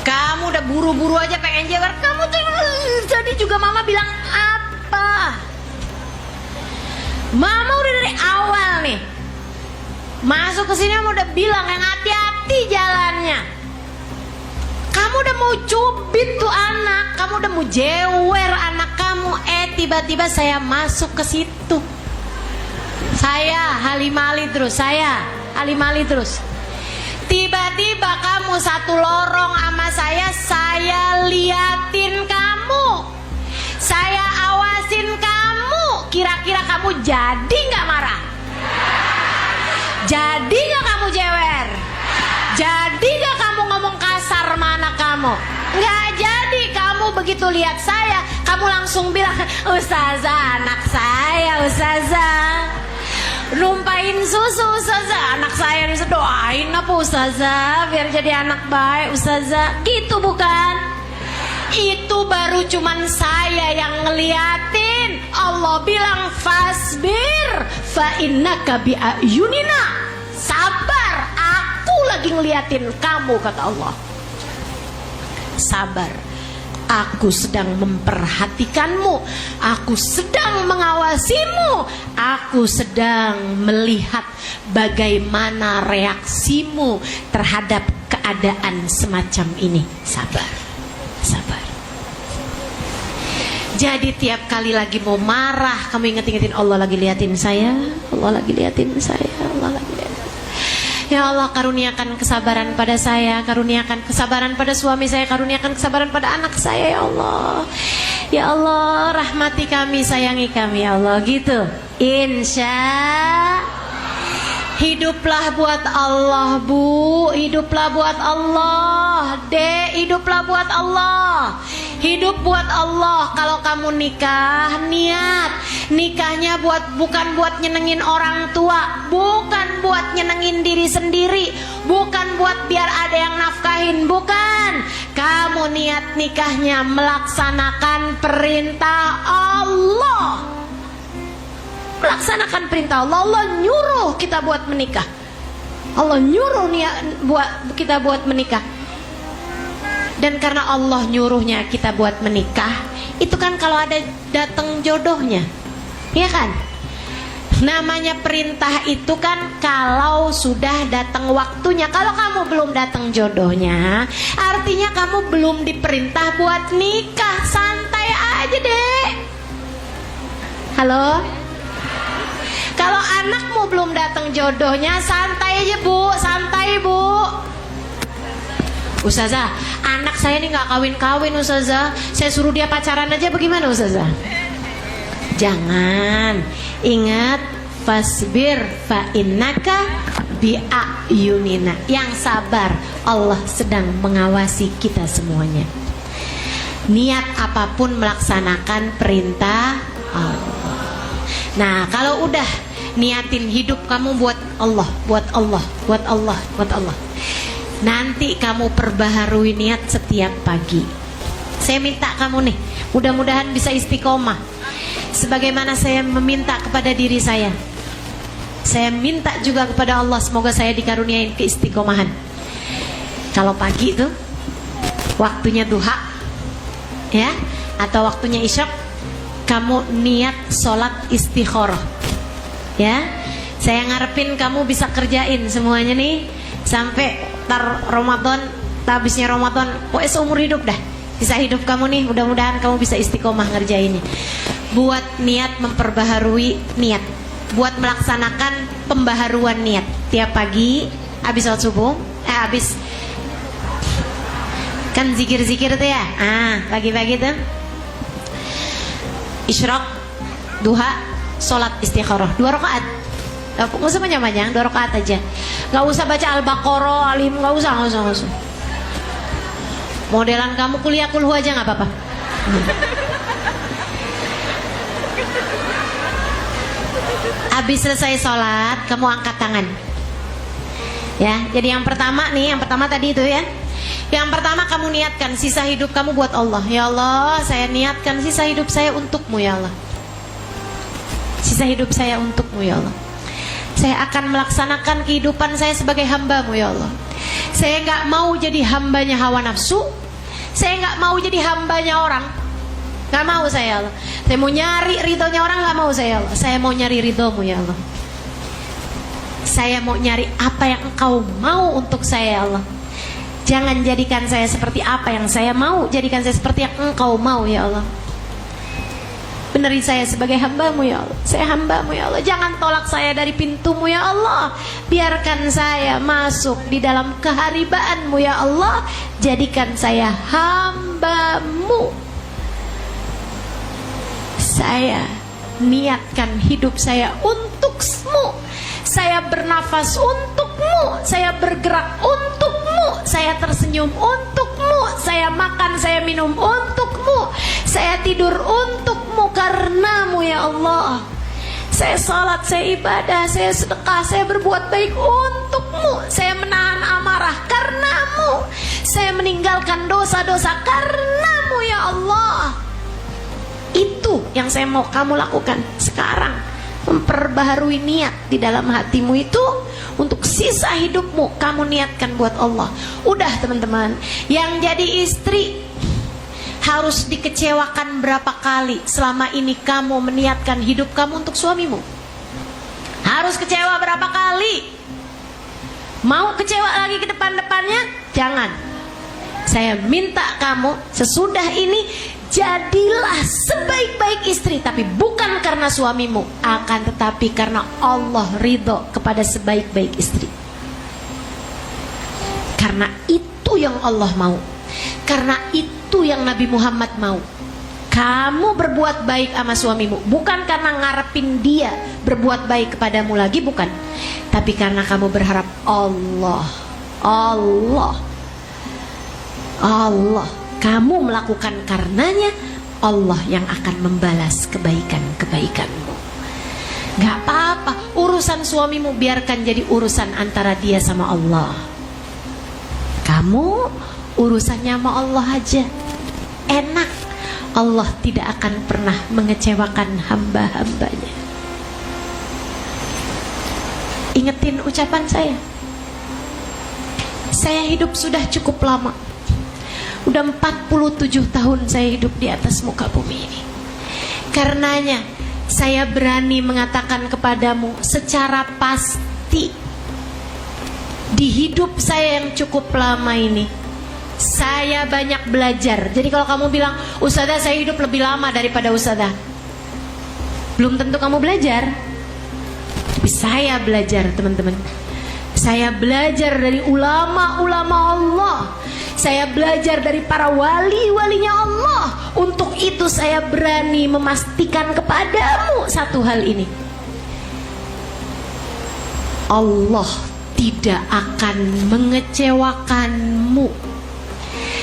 Kamu udah buru-buru aja pengen jawab, kamu tuh tadi juga mama bilang apa? Mama udah dari awal nih masuk ke sini, mama udah bilang yang hati-hati jalannya. Kamu udah mau cubit tuh anak, kamu udah mau jewer anak kamu. Tiba-tiba saya masuk ke situ. Saya Halimah Ali terus, saya Halimah Ali terus. Tiba-tiba kamu satu lorong sama saya liatin kamu, saya awasin kamu. Kira-kira kamu jadi nggak marah? Jadi nggak kamu jewer? Jadi nggak kamu ngomong kasar sama anak kamu? Nggak jadi. Kamu begitu lihat saya, kamu langsung bilang, Ustazah, anak saya Ustazah numpain susu Ustazah, anak saya bisa doain apa Ustazah biar jadi anak baik Ustazah. Gitu bukan? Itu baru cuman saya yang ngeliatin. Allah bilang fasbir fa innaka bi'ayunina. Sabar, aku lagi ngeliatin kamu, kata Allah. Sabar, aku sedang memperhatikanmu, aku sedang mengawasimu, aku sedang melihat bagaimana reaksimu terhadap keadaan semacam ini. Sabar, sabar. Jadi tiap kali lagi mau marah, kamu inget-ingetin Allah lagi liatin saya, Allah lagi liatin saya, Allah lagi liatin. Ya Allah, karuniakan kesabaran pada saya, karuniakan kesabaran pada suami saya, karuniakan kesabaran pada anak saya, ya Allah. Ya Allah, rahmati kami, sayangi kami, ya Allah. Gitu. Insya hiduplah buat Allah, Bu. Hiduplah buat Allah. Dek, hiduplah buat Allah. Hidup buat Allah. Kalau kamu nikah, niat nikahnya bukan buat nyenengin orang tua, bukan buat nyenengin diri sendiri, bukan buat biar ada yang nafkahin, bukan. Kamu niat nikahnya melaksanakan perintah Allah. Melaksanakan perintah Allah. Allah nyuruh kita buat menikah. Allah nyuruh kita buat menikah. Dan karena Allah nyuruhnya kita buat menikah, itu kan kalau ada datang jodohnya, ya kan? Namanya perintah itu kan kalau sudah datang waktunya. Kalau kamu belum datang jodohnya, artinya kamu belum diperintah buat nikah. Santai aja deh. Halo? Kalau anakmu belum datang jodohnya, santai aja bu, santai bu. Ustazah, anak saya nih nggak kawin-kawin Ustazah. Saya suruh dia pacaran aja, bagaimana Ustazah? Jangan. Ingat, fasbir fa innaka bi'ayunina. Yang sabar, Allah sedang mengawasi kita semuanya. Niat apapun melaksanakan perintah Allah. Nah, kalau udah niatin hidup kamu buat Allah, buat Allah, buat Allah, buat Allah, nanti kamu perbaharui niat setiap pagi. Saya minta kamu nih, mudah-mudahan bisa istiqomah. Sebagaimana saya meminta kepada diri saya minta juga kepada Allah, semoga saya dikaruniai keistiqomahan. Kalau pagi itu waktunya duha ya, atau waktunya isyak, kamu niat sholat istikharah ya. Saya ngarepin kamu bisa kerjain semuanya nih sampai tar Ramadan, habisnya Ramadan, pokoknya seumur hidup dah bisa hidup kamu nih. Mudah-mudahan kamu bisa istiqomah ngerjainnya. Buat niat memperbaharui niat, buat melaksanakan pembaharuan niat tiap pagi habis sholat subuh, habis kan zikir-zikir tuh ya. Pagi-pagi tuh isyraq, duha, sholat istikharah 2 rakaat. Nggak usah panjang-panjang, 2 rakaat aja. Nggak usah baca Al-Baqarah, Alim, nggak usah. Modelan kamu kuliah kulhu aja nggak apa-apa. Habis selesai sholat, kamu angkat tangan. Ya, jadi yang pertama tadi itu ya. Yang pertama kamu niatkan sisa hidup kamu buat Allah. Ya Allah, saya niatkan sisa hidup saya untukmu ya Allah. Sisa hidup saya untukmu ya Allah. Saya akan melaksanakan kehidupan saya sebagai hambamu ya Allah. Saya nggak mau jadi hambanya hawa nafsu. Saya nggak mau jadi hambanya orang. Nggak mau saya ya Allah. Saya mau nyari ridhonya orang, nggak mau saya ya Allah. Saya mau nyari ridhomu ya Allah. Saya mau nyari apa yang engkau mau untuk saya ya Allah. Jangan jadikan saya seperti apa yang saya mau, jadikan saya seperti yang engkau mau ya Allah. Benerin saya sebagai hambamu ya Allah. Saya hambamu ya Allah. Jangan tolak saya dari pintumu ya Allah. Biarkan saya masuk di dalam keharibaanmu ya Allah. Jadikan saya hambamu. Saya niatkan hidup saya untukmu. Saya bernafas untukmu. Saya bergerak untukmu. Saya tersenyum untukmu. Saya makan, saya minum untukmu. Saya tidur untukmu karenamu ya Allah. Saya salat, saya ibadah, saya sedekah, saya berbuat baik untukmu. Saya menahan amarah karenamu. Saya meninggalkan dosa-dosa karenamu ya Allah. Itu yang saya mau kamu lakukan sekarang. Memperbaharui niat di dalam hatimu itu. Untuk sisa hidupmu kamu niatkan buat Allah. Udah teman-teman, yang jadi istri harus dikecewakan berapa kali selama ini kamu meniatkan hidup kamu untuk suamimu? Harus kecewa berapa kali? Mau kecewa lagi ke depan-depannya? Jangan. Saya minta kamu sesudah ini jadilah sebaik-baik istri, tapi bukan karena suamimu, akan tetapi karena Allah ridho kepada sebaik-baik istri. Karena itu yang Allah mau, karena itu yang Nabi Muhammad mau. Kamu berbuat baik sama suamimu bukan karena ngarepin dia berbuat baik kepadamu lagi, bukan, tapi karena kamu berharap Allah kamu melakukan karenanya, Allah yang akan membalas kebaikan-kebaikanmu. Gak apa-apa, urusan suamimu biarkan jadi urusan antara dia sama Allah. Kamu urusannya sama Allah aja, enak. Allah tidak akan pernah mengecewakan hamba-hambanya. Ingetin ucapan saya. Saya hidup sudah cukup lama. Udah 47 tahun saya hidup di atas muka bumi ini. Karenanya Saya berani mengatakan kepadamu secara pasti, di hidup saya yang cukup lama ini, saya banyak belajar. Jadi kalau kamu bilang, Ustazah saya hidup lebih lama daripada Ustazah, belum tentu kamu belajar. Tapi saya belajar, teman-teman. Saya belajar dari ulama-ulama Allah. Saya belajar dari para wali-walinya Allah. Untuk itu saya berani memastikan kepadamu satu hal ini. Allah tidak akan mengecewakanmu.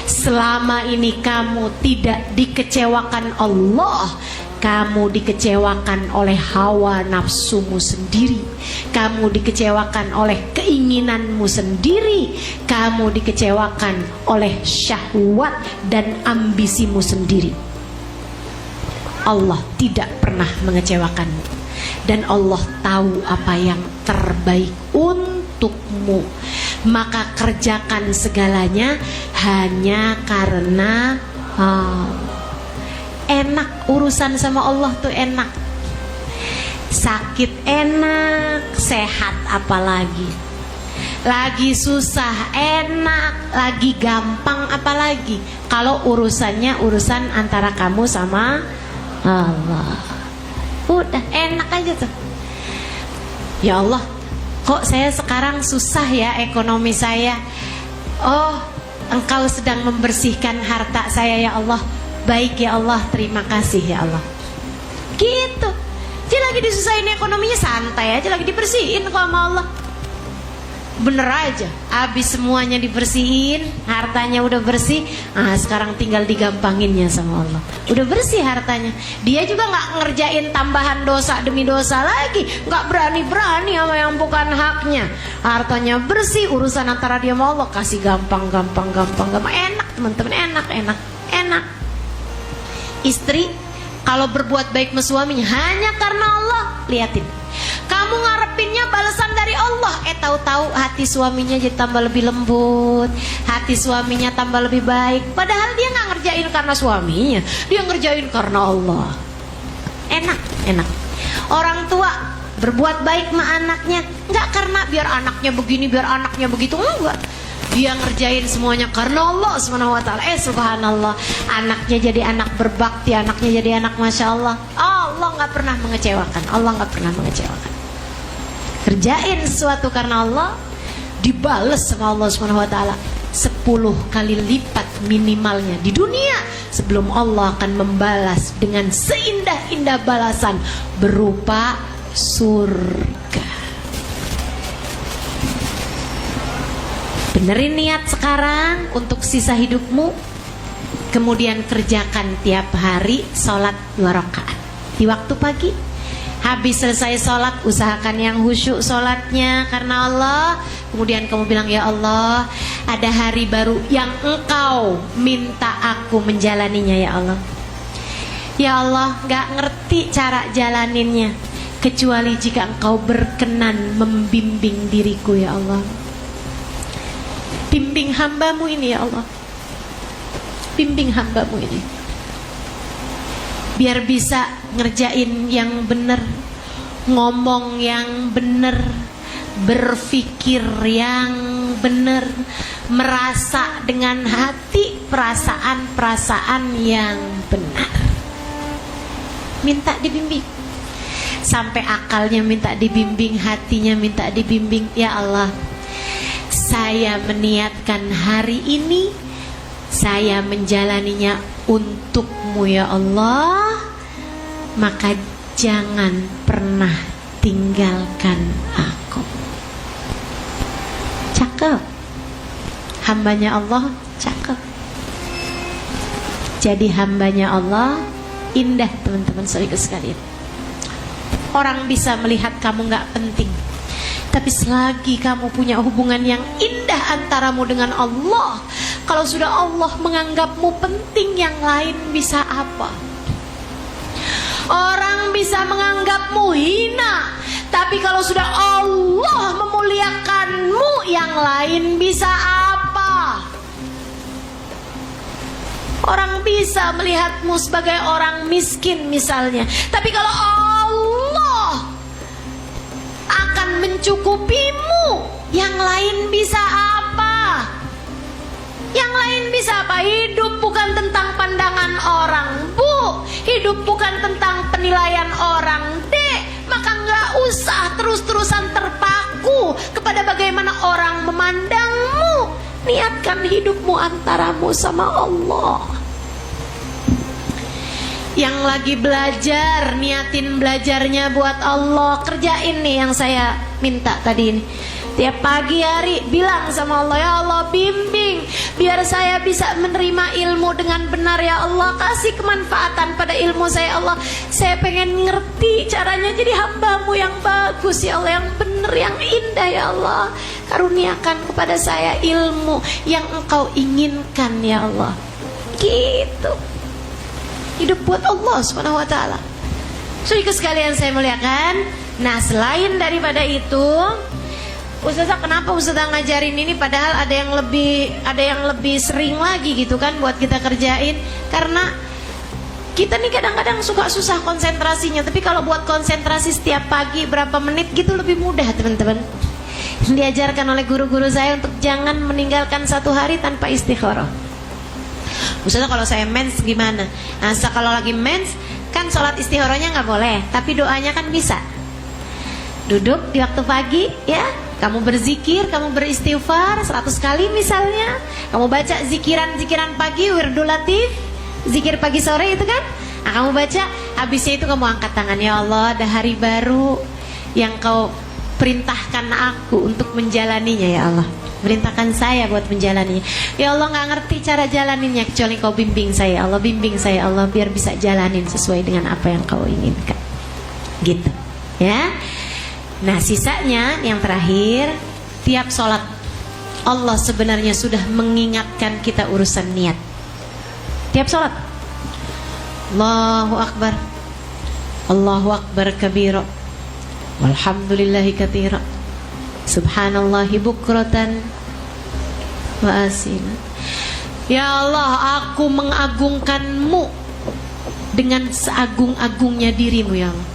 Selama ini kamu tidak dikecewakan Allah, kamu dikecewakan oleh hawa nafsumu sendiri. Kamu dikecewakan oleh keinginanmu sendiri. Kamu dikecewakan oleh syahwat dan ambisimu sendiri. Allah tidak pernah mengecewakanmu. Dan Allah tahu apa yang terbaik untukmu. Maka kerjakan segalanya hanya karena enak. Urusan sama Allah tuh enak. Sakit enak, sehat apalagi. Lagi susah enak, lagi gampang apalagi. Kalau urusannya urusan antara kamu sama Allah, udah enak aja tuh. Ya Allah, kok saya sekarang susah ya ekonomi saya. Oh, Engkau sedang membersihkan harta saya ya Allah. Baik ya Allah, terima kasih ya Allah. Gitu. Dia lagi disusahin ekonominya, santai aja, lagi dibersihin kok sama Allah. Bener aja, habis semuanya dibersihin, hartanya udah bersih. Sekarang tinggal digampanginnya sama Allah. Udah bersih hartanya. Dia juga gak ngerjain tambahan dosa demi dosa lagi. Gak berani-berani sama yang bukan haknya. Hartanya bersih, urusan antara dia sama Allah kasih gampang. Enak teman-teman, enak. Istri kalau berbuat baik sama suaminya hanya karena Allah, liatin. Kamu ngarepinnya balasan dari Allah, tahu-tahu hati suaminya jadi tambah lebih lembut, hati suaminya tambah lebih baik. Padahal dia nggak ngerjain karena suaminya, dia ngerjain karena Allah. Enak. Orang tua berbuat baik sama anaknya nggak karena biar anaknya begini, biar anaknya begitu, enggak. Dia ngerjain semuanya karena Allah SWT. Subhanallah, anaknya jadi anak berbakti, anaknya jadi anak Masya Allah. Allah gak pernah mengecewakan. Kerjain sesuatu karena Allah, dibales sama Allah SWT 10 kali lipat minimalnya di dunia, sebelum Allah akan membalas dengan seindah-indah balasan berupa surga. Benerin niat sekarang untuk sisa hidupmu. Kemudian kerjakan tiap hari sholat 2 rakaat di waktu pagi. Habis selesai sholat, usahakan yang khusyuk sholatnya karena Allah. Kemudian kamu bilang, ya Allah, ada hari baru yang Engkau minta aku menjalaninya ya Allah. Ya Allah, gak ngerti cara jalaninnya, kecuali jika Engkau berkenan membimbing diriku ya Allah. Bimbing hambamu ini ya Allah. Bimbing hambamu ini, biar bisa ngerjain yang benar, ngomong yang benar, berpikir yang benar, merasa dengan hati perasaan-perasaan yang benar. Minta dibimbing, sampai akalnya minta dibimbing, hatinya minta dibimbing. Ya Allah, saya meniatkan hari ini, saya menjalaninya untuk-Mu ya Allah. Maka jangan pernah tinggalkan aku. Cakep. Hambanya Allah cakep. Jadi hambanya Allah indah teman-teman sekalian. Orang bisa melihat kamu gak penting, tapi selagi kamu punya hubungan yang indah antaramu dengan Allah, kalau sudah Allah menganggapmu penting, yang lain bisa apa? Orang bisa menganggapmu hina, tapi kalau sudah Allah memuliakanmu, yang lain bisa apa? Orang bisa melihatmu sebagai orang miskin misalnya, tapi kalau mencukupimu. Yang lain bisa apa? Yang lain bisa apa? Hidup bukan tentang pandangan orang, Bu. Hidup bukan tentang penilaian orang, Dek. Maka nggak usah terus-terusan terpaku kepada bagaimana orang memandangmu. Niatkan hidupmu antaramu sama Allah. Yang lagi belajar, niatin belajarnya buat Allah. Kerjain nih yang saya minta tadi ini. Tiap pagi hari bilang sama Allah, ya Allah bimbing biar saya bisa menerima ilmu dengan benar ya Allah. Kasih kemanfaatan pada ilmu saya Allah. Saya pengen ngerti caranya jadi hambamu yang bagus ya Allah, yang benar, yang indah ya Allah. Karuniakan kepada saya ilmu yang Engkau inginkan ya Allah. Gitu. Hidup buat Allah Subhanahu wa taala. Saudara sekalian saya muliakan. Nah, selain daripada itu, Ustazah, kenapa Ustazah ngajarin ini padahal ada yang lebih sering lagi gitu kan buat kita kerjain? Karena kita nih kadang-kadang suka susah konsentrasinya, tapi kalau buat konsentrasi setiap pagi berapa menit gitu lebih mudah, teman-teman. Diajarkan oleh guru-guru saya untuk jangan meninggalkan satu hari tanpa istikharah. Ustazah, kalau saya mens gimana? Nah, kalau lagi mens kan sholat istikharahnya nggak boleh, tapi doanya kan bisa. Duduk di waktu pagi ya, kamu berzikir, kamu beristighfar 100 kali misalnya. Kamu baca zikiran-zikiran pagi, wirdul latif, zikir pagi sore itu kan. Nah, kamu baca, habisnya itu kamu angkat tangan, ya Allah, ada hari baru yang Kau perintahkan aku untuk menjalaninya ya Allah. Perintahkan saya buat menjalaninya. Ya Allah, gak ngerti cara jalaninnya kecuali Kau bimbing saya Allah. Bimbing saya Allah biar bisa jalanin sesuai dengan apa yang Kau inginkan. Gitu ya. Nah, sisanya yang terakhir, tiap sholat Allah sebenarnya sudah mengingatkan kita urusan niat. Tiap sholat Allahu Akbar, Allahu Akbar kabira, walhamdulillahi katsira, subhanallahi bukratan wa asila. Ya Allah, aku mengagungkanmu dengan seagung-agungnya dirimu ya Allah.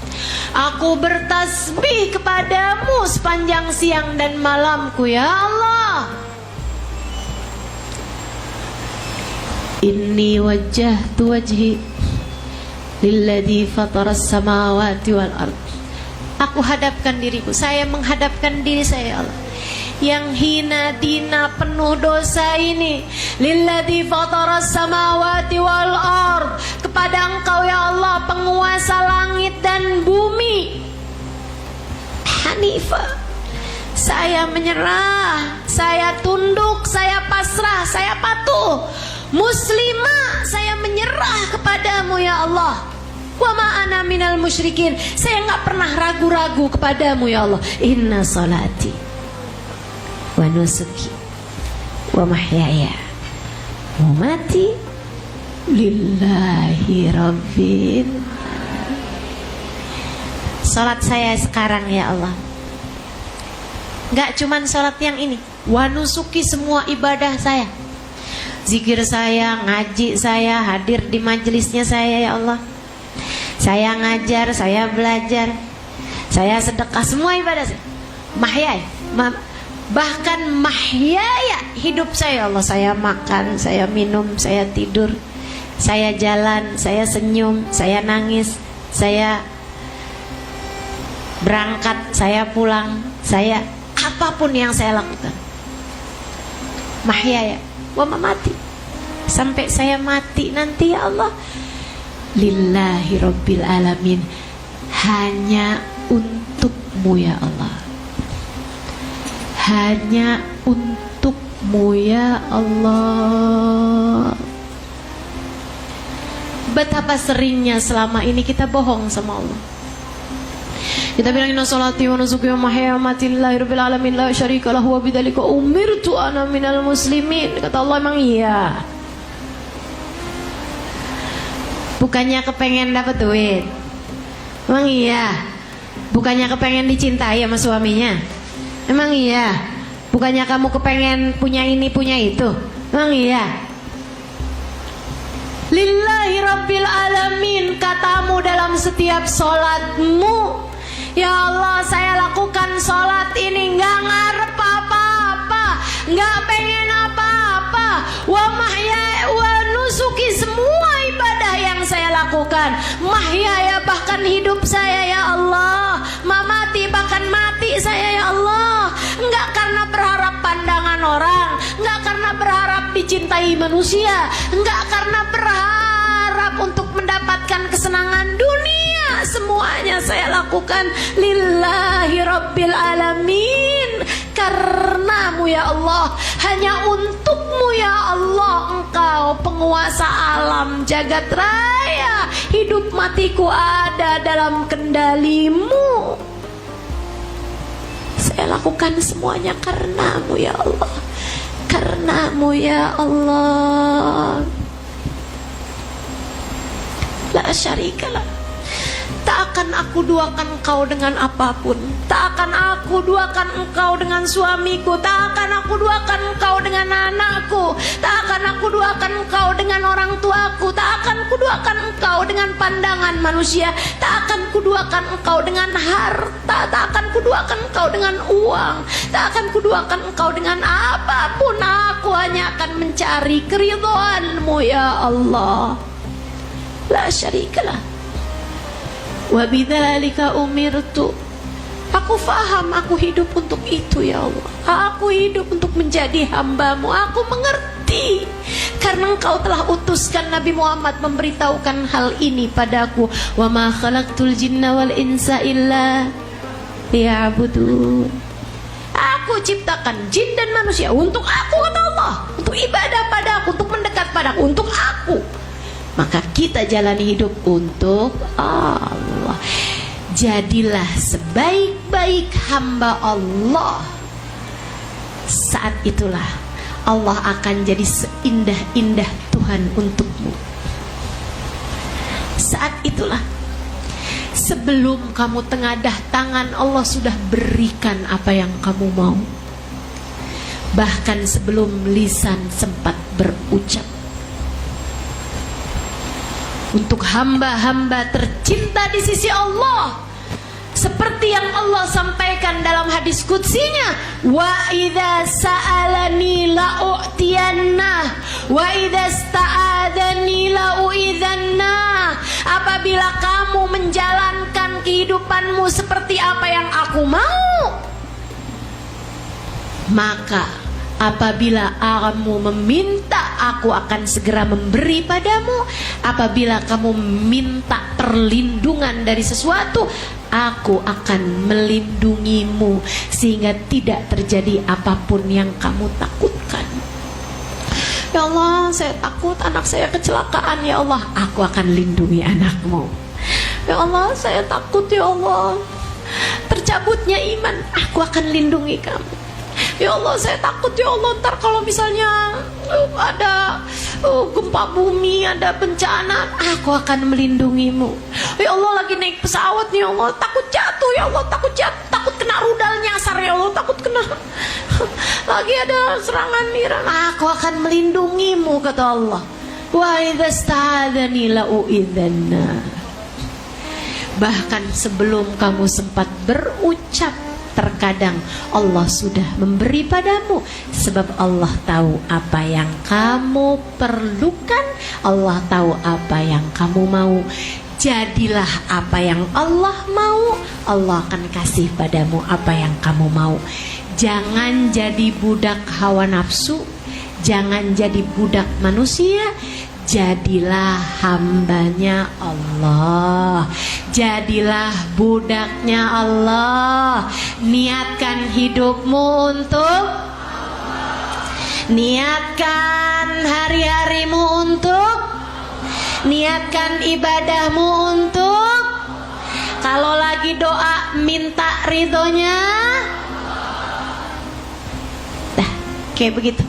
Aku bertasbih kepadamu sepanjang siang dan malamku ya Allah. Inni wajjahtu wajhi lilladzi fataras samawati wal ard. Aku hadapkan diriku, saya menghadapkan diri saya ya Allah, yang hina dina penuh dosa ini, lilladzi fataras samawati wal ard, kepada Engkau ya Allah, penguasa langit dan bumi. Hanifah, saya menyerah, saya tunduk, saya pasrah, saya patuh. Muslimah, saya menyerah kepadamu ya Allah. Wa ma ana minal musyrikin, saya enggak pernah ragu-ragu kepadamu ya Allah. Inna salati wa nusuki wa mahyaya wa mati lillahi rabbil. Salat saya sekarang ya Allah, gak cuman salat yang ini, wa nusuki, semua ibadah saya, zikir saya, ngaji saya, hadir di majelisnya saya ya Allah, saya ngajar, saya belajar, saya sedekah, semua ibadah saya, mahyaya, bahkan mahyaya, hidup saya Allah, saya makan, saya minum, saya tidur, saya jalan, saya senyum, saya nangis, saya berangkat, saya pulang, saya apapun yang saya lakukan, mahyaya wa mamati, sampai saya mati nanti ya Allah, lillahi rabbil alamin, hanya untukmu ya Allah, hanya untukmu ya Allah. Betapa seringnya selama ini kita bohong sama Allah. Kita bilang inna salati wa nusuki wa mahyaya wa mamati lillahi rabbil alamin la syarika lahu wa bidzalika umirtu ana minal muslimin. Kata Allah, emang iya? Bukannya kepengen dapat duit? Emang iya? Bukannya kepengen dicintai sama suaminya? Emang iya? Bukannya kamu kepengen punya ini punya itu? Emang iya? Lillahi rabbil alamin, katamu dalam setiap sholatmu. Ya Allah, saya lakukan sholat ini lakukan. Mahyaya bahkan hidup saya ya Allah, mamati bahkan mati saya ya Allah. Enggak karena berharap pandangan orang, enggak karena berharap dicintai manusia, enggak karena berharap untuk mendapatkan kesenangan dunia. Semuanya saya lakukan lillahi rabbil alamin, karenamu ya Allah, hanya untukmu ya Allah. Engkau penguasa alam jagat raya, hidup matiku ada dalam kendalimu. Saya lakukan semuanya karenamu ya Allah, karenamu ya Allah. La syarikalah. Tak akan aku duakan engkau dengan apapun. Tak akan aku duakan engkau dengan suamiku. Tak akan aku duakan engkau dengan anakku. Tak akan aku duakan engkau dengan orang tuaku. Tak akan aku duakan engkau dengan pandangan manusia. Tak akan kuduakan engkau dengan harta. Tak akan kuduakan engkau dengan uang. Tak akan kuduakan engkau dengan apapun. Aku hanya akan mencari keridhaanmu ya Allah. La syarikalah. Wa bidzalika umirtu. Aku faham, aku hidup untuk itu ya Allah. Aku hidup untuk menjadi hambamu. Aku mengerti karena engkau telah utuskan Nabi Muhammad memberitahukan hal ini padaku. Wa ma khalaqtul jinna wal insa illa liya'budun. Aku ciptakan jin dan manusia untuk aku, kata Allah, untuk ibadah padaku, untuk mendekat padaku, untuk aku. Maka kita jalani hidup untuk Allah. Jadilah sebaik-baik hamba Allah. Saat itulah Allah akan jadi seindah-indah Tuhan untukmu. Saat itulah, sebelum kamu tengadah tangan, Allah sudah berikan apa yang kamu mau. Bahkan sebelum lisan sempat berucap. Untuk hamba-hamba tercinta di sisi Allah, seperti yang Allah sampaikan dalam hadis qudsinya, wa idza sa'alani la'u'tiyanna wa idza sta'adzani la'u'idzanna. Apabila kamu menjalankan kehidupanmu seperti apa yang aku mau, maka apabila kamu meminta, aku akan segera memberi padamu. Apabila kamu minta perlindungan dari sesuatu, aku akan melindungimu sehingga tidak terjadi apapun yang kamu takutkan. Ya Allah, saya takut anak saya kecelakaan. Ya Allah, aku akan lindungi anakmu. Ya Allah, saya takut ya Allah tercabutnya iman, aku akan lindungi kamu. Ya Allah, saya takut ya Allah, ntar kalau misalnya ada gempa bumi, ada bencana, aku akan melindungimu. Ya Allah, lagi naik pesawat nih ya Allah, takut jatuh ya Allah, takut kena rudal nyasar ya Allah, takut kena lagi ada serangan Iran, aku akan melindungimu, kata Allah. Wa idza sta'adzani la'u'idzanna. Bahkan sebelum kamu sempat berucap, terkadang Allah sudah memberi padamu, sebab Allah tahu apa yang kamu perlukan, Allah tahu apa yang kamu mau. Jadilah apa yang Allah mau, Allah akan kasih padamu apa yang kamu mau. Jangan jadi budak hawa nafsu, jangan jadi budak manusia. Jadilah hambanya Allah, jadilah budaknya Allah. Niatkan hidupmu untuk, niatkan hari-harimu untuk, niatkan ibadahmu untuk. Kalau lagi doa, minta ridhonya. Dah, kayak begitu.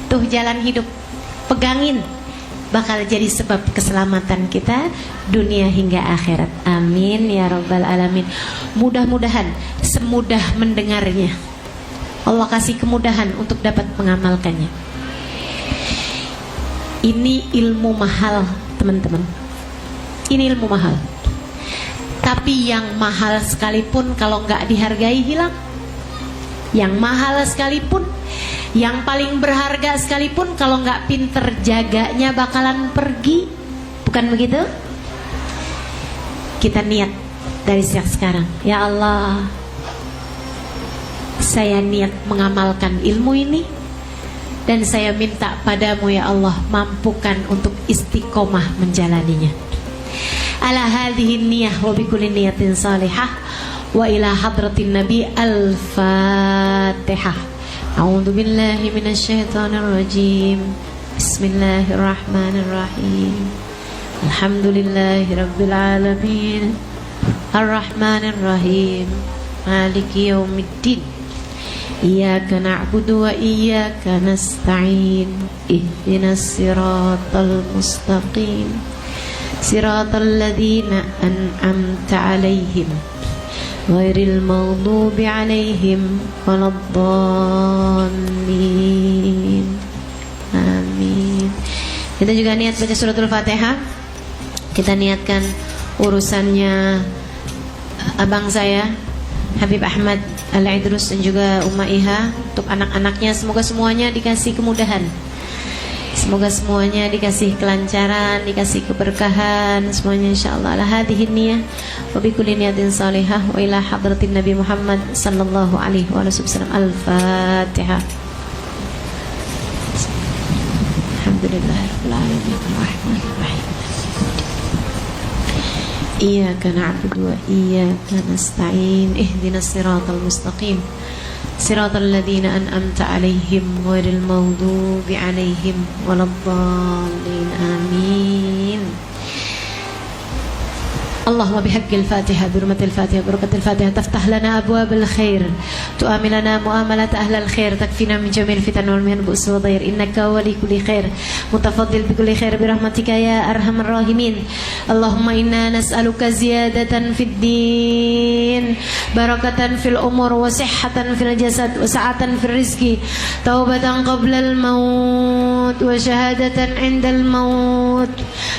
Tuh jalan hidup, pegangin. Bakal jadi sebab keselamatan kita dunia hingga akhirat. Amin ya rabbal alamin. Mudah-mudahan semudah mendengarnya, Allah kasih kemudahan untuk dapat mengamalkannya. Ini ilmu mahal teman-teman, ini ilmu mahal. Tapi yang mahal sekalipun kalau nggak dihargai hilang. Yang mahal sekalipun, yang paling berharga sekalipun, kalau nggak pinter jaganya bakalan pergi. Bukan begitu? Kita niat dari sejak sekarang. Ya Allah, saya niat mengamalkan ilmu ini, dan saya minta padamu ya Allah, mampukan untuk istiqomah menjalaninya. Ala hadhihi niyah wa bikulli niyatin salihah wa ila hadratin nabi. Al-Fatihah. A'udzu billahi minasyaitonir rajim. Bismillahirrahmanirrahim. Alhamdulillahi rabbil alamin. Ar-Rahmanir Rahim. Maliki yaumiddin. Iyyaka na'budu wa iyyaka nasta'in. Ihdinas siratal mustaqim. Siratal ladzina an'amta 'alaihim ghairil maghdubi 'alaihim waladdallin. Amin. Kita juga niat baca suratul Fatihah. Kita niatkan urusannya abang saya Habib Ahmad Al-Idrus dan juga Umma Iha, untuk anak-anaknya, semoga semuanya dikasih kemudahan, semoga semuanya dikasih kelancaran, dikasih keberkahan semuanya insyaallah. Ala hadhihi niyah wa bi kulli niyatin salihah wa ila hadratin Nabi Muhammad sallallahu alaihi wasallam. Al-Fatihah. Alhamdulillahirabbil alamin arrahmanir rahim. Iyyaka na'budu wa iyyaka nasta'in. Ihdinas siratal mustaqim. Siratal ladzina an'amta 'alaihim ghairil maghdubi 'alaihim waladdallin. Amin. Allahumma bihaqqil Fatihah, birmatil Fatihah, barakatil Fatihah, taftah lana abwabal khair, tu'amil lana muamalat ahlal khair, takfina min jamil fitan wal mihan bu'us wa dhair, innaka wali kulli khair, mutafaddil bi kulli khair bi rahmatika ya arhamar rahimin. Allahumma inna nas'aluka ziyadatan fid din, barakatan fil umur, wa sihhatan fil jasad, wa sa'atan fil rizqi, taubatan qabla al maut, wa syahadatan 'inda al maut,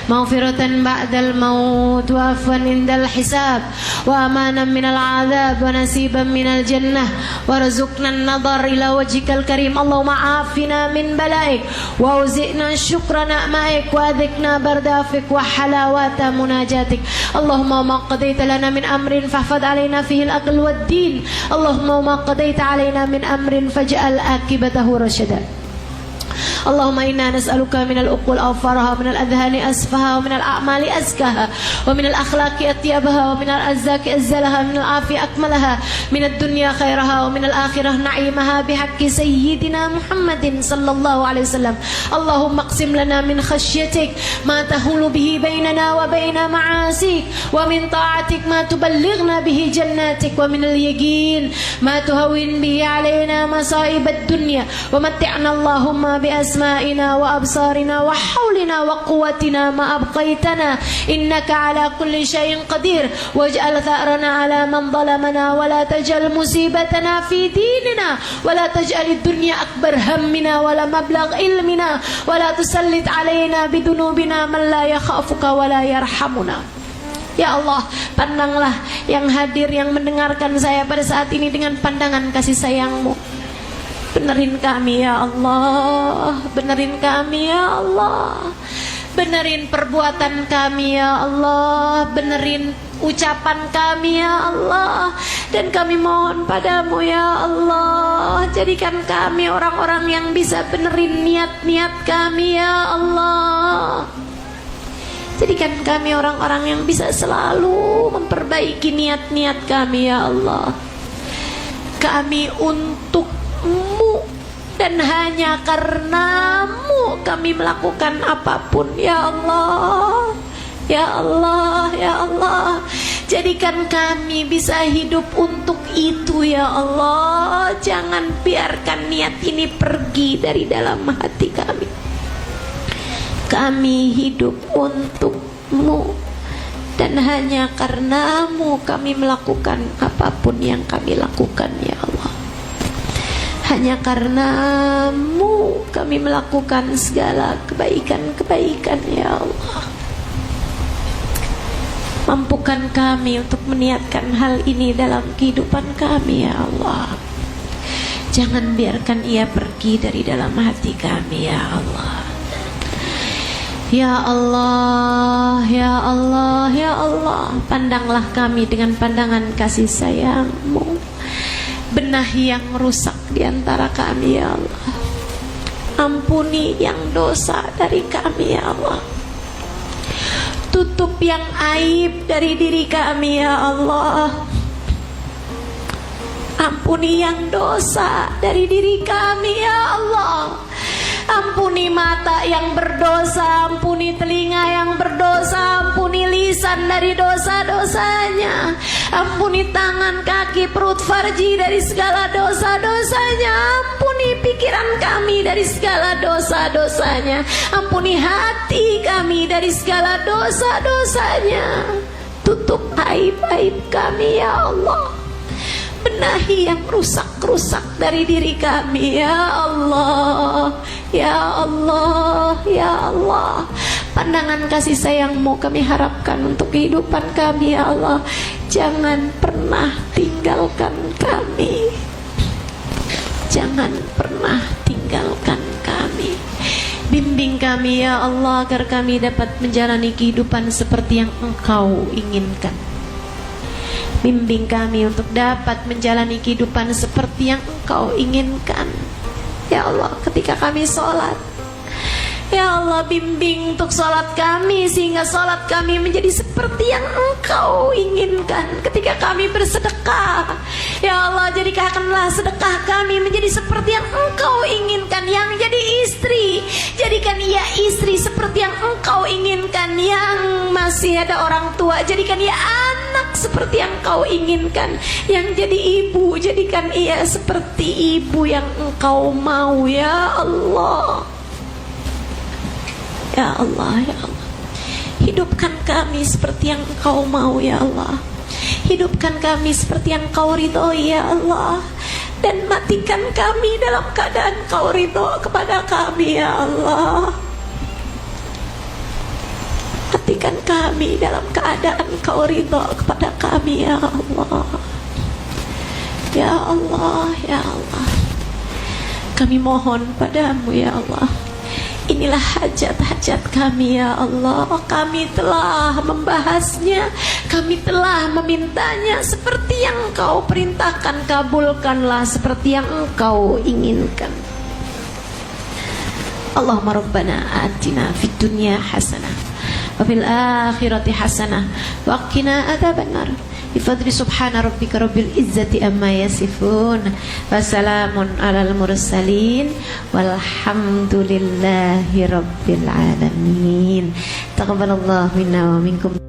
maghfiratan ba'da al maut, wa afwan indal hisab, wa amanan minal azab, wa nasiban minal jannah, wa rizqna an-nadhar ila wajhikal karim. Allahumma afina min balaik, wa uzi'na syukra na'maik, wa adhikna bardafik, wa halawata munajatik. Allahumma ma qadaita lana min amrin fahfad alaina fihi al-aql wad-din. Allahumma ma qadaita alaina min amrin faj'al akibatahu rasyada. Allahumma inna nas'aluka minal uqul awfaraha, minal adhani asfaha, wa minal a'mali azkaha, wa minal akhlaqi atyabaha, wa minal azzaki azzalaha, minal afi akmalaha, minad dunya khairaha, wa minal akhirah na'imaha bihaqqi sayyidina Muhammadin sallallahu alaihi wasallam. Allahumma aqsim lana min khashyatik ma tahulu bihi bainana wa baina ma'asik, wa min ta'atik ma tuballighna bihi jannatik, wa minal yaqin ma tuhawwin bihi alaina masa'ibad dunya, wa matti'na Allahumma bi asma'ina wa absarina wa hawlina wa quwwatina ma abqaitana, innaka ala kulli syai'in qadir. Waj'al tha'rana ala man zalamana, wa la taj'al musibatana fi dinina, wa la taj'al ad-dunya akbar hammina wa la mablagh ilmina, wa la tusallit alaina bidunubina man la yakhafuka wa la yarhamuna. Ya Allah, pandanglah yang hadir, yang mendengarkan saya pada saat ini dengan pandangan kasih sayang-Mu. Benerin kami ya Allah, benerin kami ya Allah, benerin perbuatan kami ya Allah, benerin ucapan kami ya Allah. Dan kami mohon padamu ya Allah, jadikan kami orang-orang yang bisa benerin niat-niat kami ya Allah. Jadikan kami orang-orang yang bisa selalu memperbaiki niat-niat kami ya Allah. Kami untukmu, dan hanya karenamu kami melakukan apapun ya Allah. Ya Allah, ya Allah, jadikan kami bisa hidup untuk itu ya Allah. Jangan biarkan niat ini pergi dari dalam hati kami. Kami hidup untukmu, dan hanya karenamu kami melakukan apapun yang kami lakukan ya Allah. Hanya karenamu kami melakukan segala kebaikan-kebaikan ya Allah. Mampukan kami untuk meniatkan hal ini dalam kehidupan kami ya Allah. Jangan biarkan ia pergi dari dalam hati kami ya Allah. Ya Allah, ya Allah, ya Allah, pandanglah kami dengan pandangan kasih sayang-Mu. Benahi yang rusak di antara kami ya Allah. Ampuni yang dosa dari kami ya Allah. Tutup yang aib dari diri kami ya Allah. Ampuni yang dosa dari diri kami ya Allah. Ampuni mata yang berdosa, ampuni telinga yang berdosa, ampuni lisan dari dosa-dosanya, ampuni tangan, kaki, perut, farji dari segala dosa-dosanya, ampuni pikiran kami dari segala dosa-dosanya, ampuni hati kami dari segala dosa-dosanya. Tutup aib-aib kami ya Allah. Benahi yang rusak-rusak dari diri kami ya Allah. Ya Allah, ya Allah. Pandangan kasih sayang-Mu kami harapkan untuk kehidupan kami ya Allah. Jangan pernah tinggalkan kami. Jangan pernah tinggalkan kami. Bimbing kami ya Allah agar kami dapat menjalani kehidupan seperti yang Engkau inginkan. Bimbing kami untuk dapat menjalani kehidupan seperti yang Engkau inginkan. Ya Allah, ketika kami sholat, ya Allah, bimbing untuk sholat kami sehingga sholat kami menjadi seperti yang Engkau inginkan. Ketika kami bersedekah, ya Allah, jadikanlah sedekah kami menjadi seperti yang Engkau inginkan. Yang jadi istri, jadikan ia istri seperti yang Engkau inginkan. Yang masih ada orang tua, jadikan ia anak seperti yang Engkau inginkan. Yang jadi ibu, jadikan ia seperti ibu yang Engkau mau ya Allah. Ya Allah, ya Allah, hidupkan kami seperti yang Engkau mau ya Allah. Hidupkan kami seperti yang Engkau ridhoi ya Allah. Dan matikan kami dalam keadaan Engkau ridho kepada kami ya Allah. Matikan kami dalam keadaan Engkau ridho kepada kami ya Allah. Ya Allah, ya Allah, kami mohon padamu ya Allah. Inilah hajat-hajat kami ya Allah. Kami telah membahasnya, kami telah memintanya seperti yang Engkau perintahkan. Kabulkanlah seperti yang Engkau inginkan. Allahumma rabbana atina fid dunya hasanah wa fil akhirati hasanah wa qina adzabannar. Bifadli subhana rabbika rabbil izzati amma yasifun wa salamun alal mursalin walhamdulillahi rabbil alamin. Taqabbalallahu minna wa minkum.